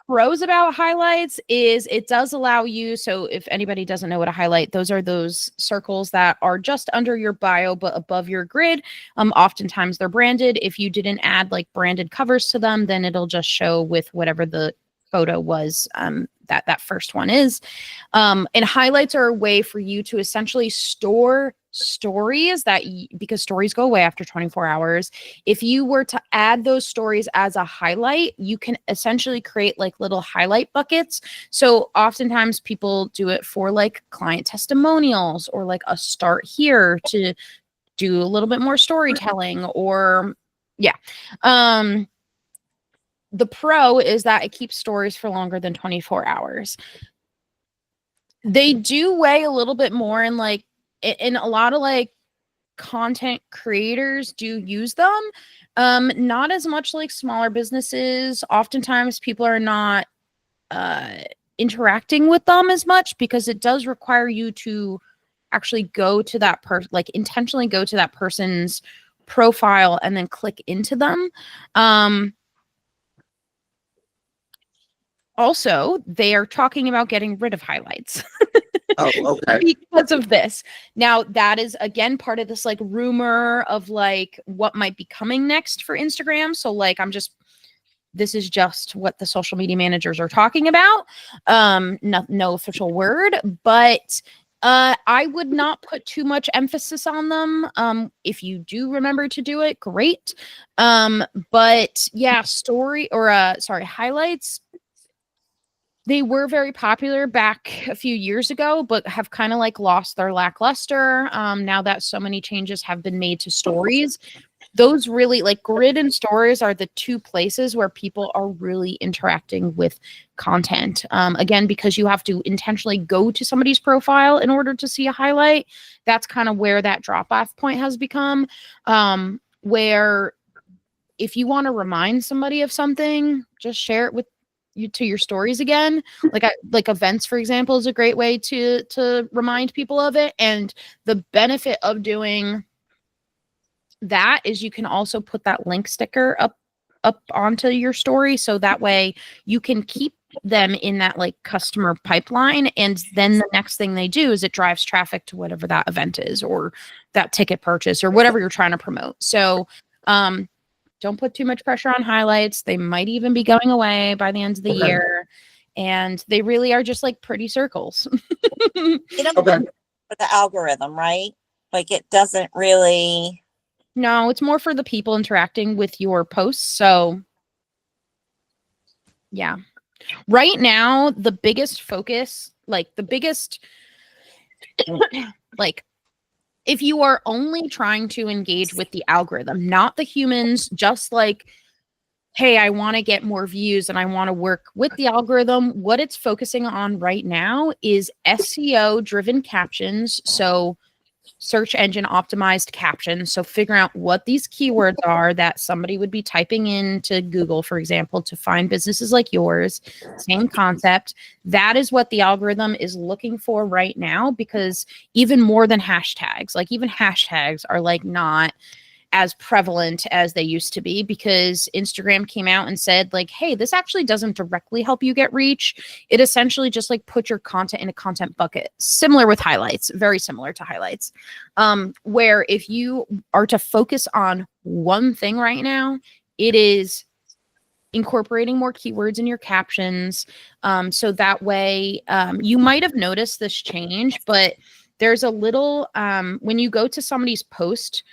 pros about highlights is it does allow you, so if anybody doesn't know what a highlight, those are those circles that are just under your bio but above your grid. Oftentimes they're branded. If you didn't add like branded covers to them, then it'll just show with whatever the photo was that first one is. And highlights are a way for you to essentially store stories because stories go away after 24 hours. If you were to add those stories as a highlight, you can essentially create like little highlight buckets. So oftentimes people do it for like client testimonials or like a start here to do a little bit more storytelling or the pro is that it keeps stories for longer than 24 hours. They do weigh a little bit more, and like in a lot of like content creators do use them. Not as much like smaller businesses. Oftentimes people are not interacting with them as much because it does require you to actually go to that person, like intentionally go to that person's profile and then click into them. Also, they are talking about getting rid of highlights. Oh, okay. Because of this. Now, that is again part of this like rumor of like what might be coming next for Instagram. So like this is just what the social media managers are talking about. No official word, but I would not put too much emphasis on them. If you do remember to do it, great. But yeah, highlights. They were very popular back a few years ago, but have kind of like lost their lackluster. Now that so many changes have been made to stories, those really like grid and stories are the two places where people are really interacting with content. Again, because you have to intentionally go to somebody's profile in order to see a highlight. That's kind of where that drop off point has become, where if you want to remind somebody of something, just share it with you to your stories again. Like events, for example, is a great way to remind people of it. And the benefit of doing that is you can also put that link sticker up onto your story, so that way you can keep them in that like customer pipeline, and then the next thing they do is it drives traffic to whatever that event is or that ticket purchase or whatever you're trying to promote. So don't put too much pressure on highlights. They might even be going away by the end of the year. And they really are just like pretty circles. For the algorithm, right? Like it doesn't really. No, it's more for the people interacting with your posts. So yeah. Right now, the biggest focus, like if you are only trying to engage with the algorithm, not the humans, just like hey, I want to get more views and I want to work with the algorithm, what it's focusing on right now is SEO driven captions. So search engine optimized captions. So figuring out what these keywords are that somebody would be typing into Google, for example, to find businesses like yours, same concept. That is what the algorithm is looking for right now, because even more than hashtags, like even hashtags are like not as prevalent as they used to be, because Instagram came out and said like, hey, this actually doesn't directly help you get reach. It essentially just like put your content in a content bucket, similar with highlights, very similar to highlights, where if you are to focus on one thing right now, it is incorporating more keywords in your captions. So that way, you might have noticed this change, but there's a little, when you go to somebody's post,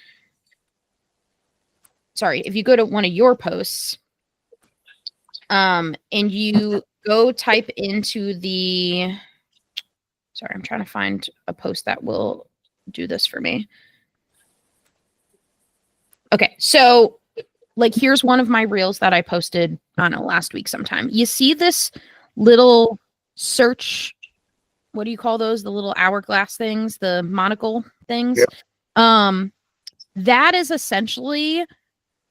if you go to one of your posts, and you go type into the, I'm trying to find a post that will do this for me. Okay. So like, here's one of my reels that I posted, I don't know, last week sometime. You see this little search, what do you call those? The little hourglass things, the monocle things. Yep. That is essentially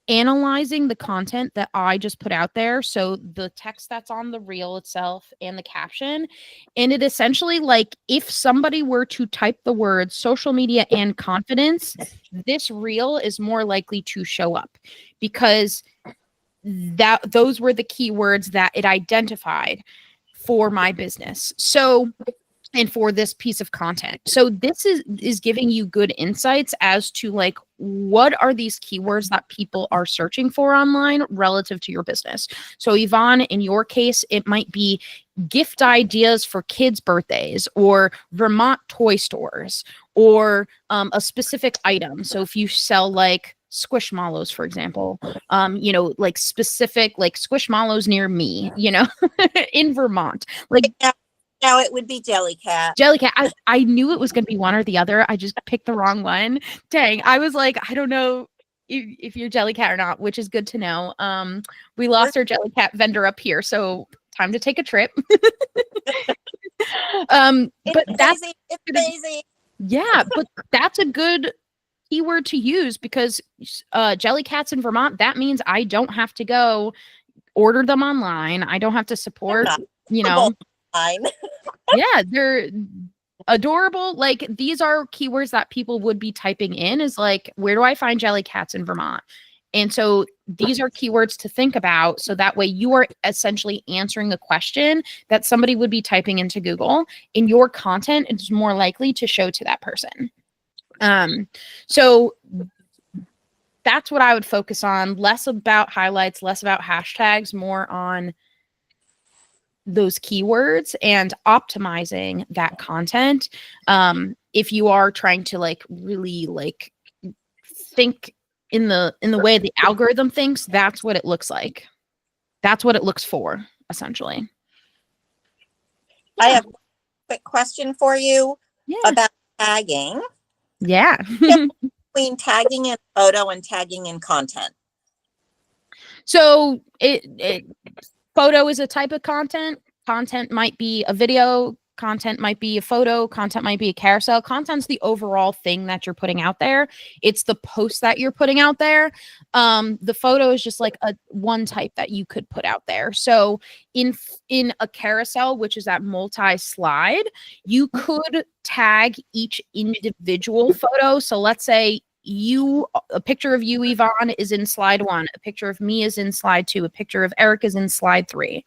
analyzing the content that I just put out there. So the text that's on the reel itself and the caption. And it essentially, like, if somebody were to type the words social media and confidence, this reel is more likely to show up, because those were the keywords that it identified for my business. So, and for this piece of content. So this is giving you good insights as to like, what are these keywords that people are searching for online relative to your business. So Yvonne, in your case, it might be gift ideas for kids' birthdays, or Vermont toy stores, or a specific item. So if you sell like Squishmallows, for example, like specific, like Squishmallows near me, in Vermont, like. No, it would be Jellycat. Jellycat. I knew it was going to be one or the other. I just picked the wrong one. Dang. I was like, I don't know if you're Jellycat or not, which is good to know. We lost our Jellycat vendor up here, so time to take a trip. But that's crazy. Yeah, but that's a good keyword to use, because Jellycats in Vermont, that means I don't have to go order them online. I don't have to support, yeah, they're adorable. Like, these are keywords that people would be typing in, is like, where do I find Jellycats in Vermont? And so these are keywords to think about. So that way you are essentially answering a question that somebody would be typing into Google. In your content, it's more likely to show to that person. So that's what I would focus on. Less about highlights, less about hashtags, more on those keywords and optimizing that content. If you are trying to like really like think in the way the algorithm thinks, that's what it looks like. That's what it looks for, essentially. I have a quick question for you about tagging. Yeah. Between tagging in photo and tagging in content. So photo is a type of content. Content might be a video. Content might be a photo. Content might be a carousel. Content's the overall thing that you're putting out there. It's the post that you're putting out there. The photo is just like one type that you could put out there. So in a carousel, which is that multi-slide, you could tag each individual photo. So let's say a picture of you, Yvonne, is in slide 1. A picture of me is in slide 2. A picture of Eric is in slide 3.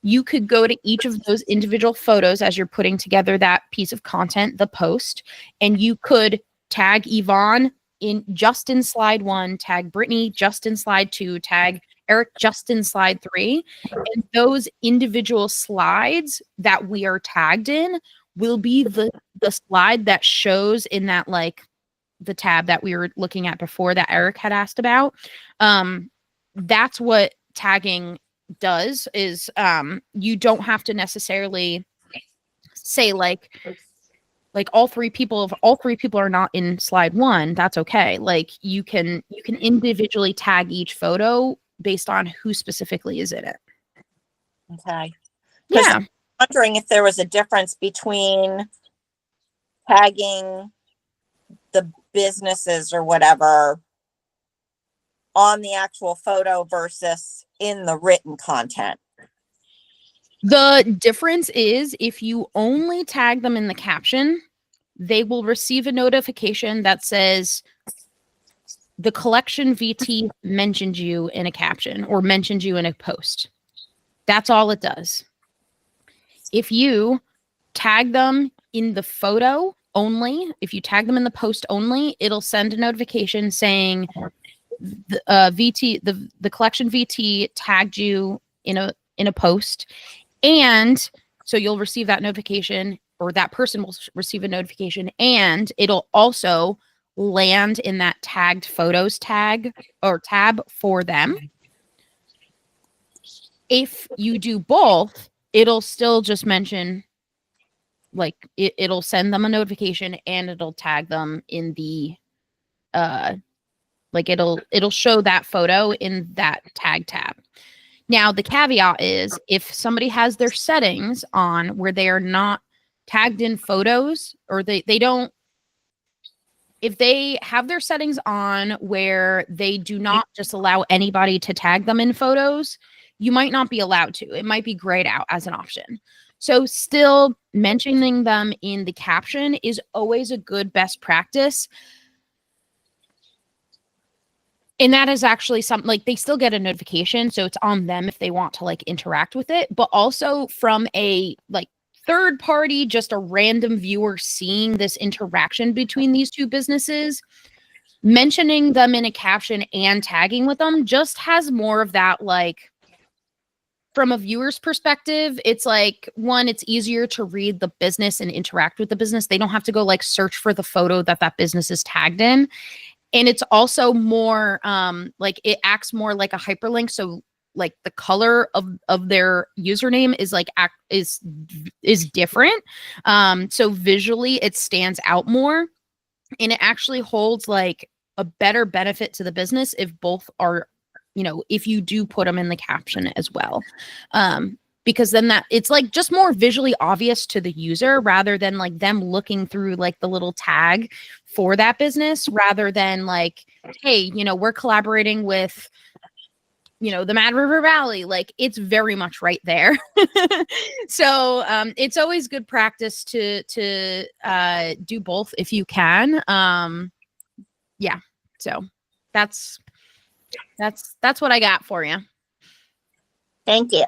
You could go to each of those individual photos as you're putting together that piece of content, the post, and you could tag Yvonne just in slide 1, tag Brittany just in slide 2, tag Eric just in slide 3. And those individual slides that we are tagged in will be the slide that shows in that, like, the tab that we were looking at before that Eric had asked about. That's what tagging does, is you don't have to necessarily say like all three people are not in slide 1. That's okay. Like, you can individually tag each photo based on who specifically is in it. Okay. 'Cause Yeah. I'm wondering if there was a difference between tagging the businesses or whatever on the actual photo versus in the written content. The difference is if you only tag them in the caption, they will receive a notification that says the collection VT mentioned you in a caption or mentioned you in a post. That's all it does. If you tag them in the photo only, if you tag them in the post only, it'll send a notification saying the collection VT tagged you in a post, and so you'll receive that notification, or that person will receive a notification, and it'll also land in that tagged photos tag or tab for them. If you do both, it'll still just mention, like it'll send them a notification and it'll tag them in the like it'll show that photo in that tag tab. Now the caveat is if somebody has their settings on where they are not tagged in photos, or they don't, if they have their settings on where they do not just allow anybody to tag them in photos, you might not be allowed to. It might be grayed out as an option. So still mentioning them in the caption is always a good best practice. And that is actually something, like, they still get a notification, so it's on them if they want to like interact with it. But also from a like third party, just a random viewer seeing this interaction between these two businesses, mentioning them in a caption and tagging with them just has more of that, like, from a viewer's perspective, it's like, one, it's easier to read the business and interact with the business. They don't have to go like search for the photo that that business is tagged in. And it's also more like it acts more like a hyperlink. So like the color of their username is like is different. So visually it stands out more, and it actually holds like a better benefit to the business if both are, you know, if you do put them in the caption as well. Because then that it's like just more visually obvious to the user rather than like them looking through like the little tag for that business, rather than like, hey, you know, we're collaborating with, you know, the Mad River Valley. Like, it's very much right there. So it's always good practice to do both if you can. Yeah. So that's what I got for you. Thank you.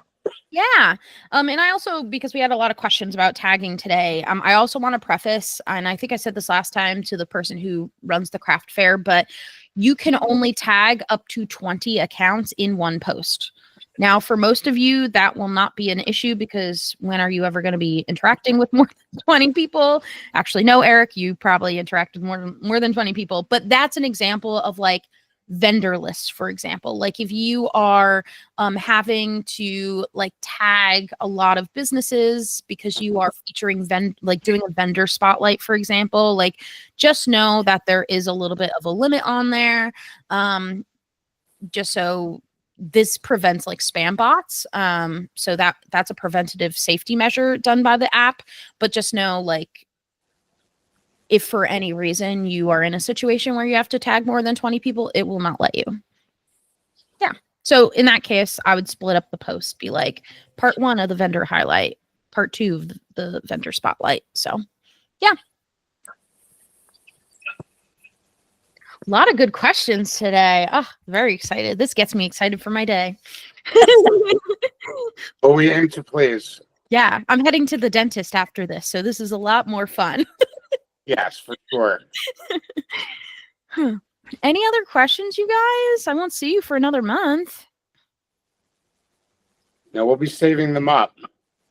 Yeah. And I also, because we had a lot of questions about tagging today, I also want to preface, and I think I said this last time to the person who runs the craft fair, but you can only tag up to 20 accounts in one post. Now, for most of you, that will not be an issue, because when are you ever going to be interacting with more than 20 people? Actually, no, Eric, you probably interacted more than 20 people, but that's an example of like vendor lists, for example. Like if you are having to like tag a lot of businesses because you are featuring like doing a vendor spotlight, for example, like just know that there is a little bit of a limit on there, just so this prevents like spam bots. So that's a preventative safety measure done by the app. But just know, like, if for any reason you are in a situation where you have to tag more than 20 people, it will not let you. Yeah. So in that case, I would split up the post, be like part 1 of the vendor highlight, part 2 of the vendor spotlight. So yeah. A lot of good questions today. Oh, very excited. This gets me excited for my day. But we aim to please. Yeah. I'm heading to the dentist after this, so this is a lot more fun. Yes, for sure. Any other questions, you guys? I won't see you for another month. No, we'll be saving them up.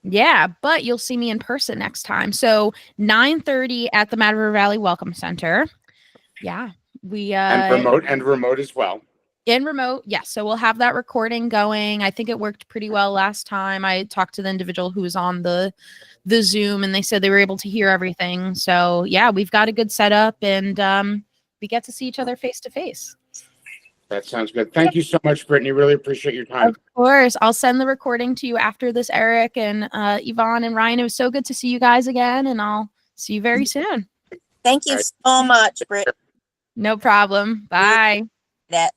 Yeah, but you'll see me in person next time. So 9:30 at the Mad River Valley Welcome Center. Yeah, we And remote as well. In remote, yes. So we'll have that recording going. I think it worked pretty well last time. I talked to the individual who was on the Zoom, and they said they were able to hear everything. So yeah, we've got a good setup, and we get to see each other face to face. That sounds good. Thank you so much, Brittany. Really appreciate your time. Of course. I'll send the recording to you after this, Eric and Yvonne and Ryan. It was so good to see you guys again, and I'll see you very soon. Thank you so much, Britt. No problem. Bye. That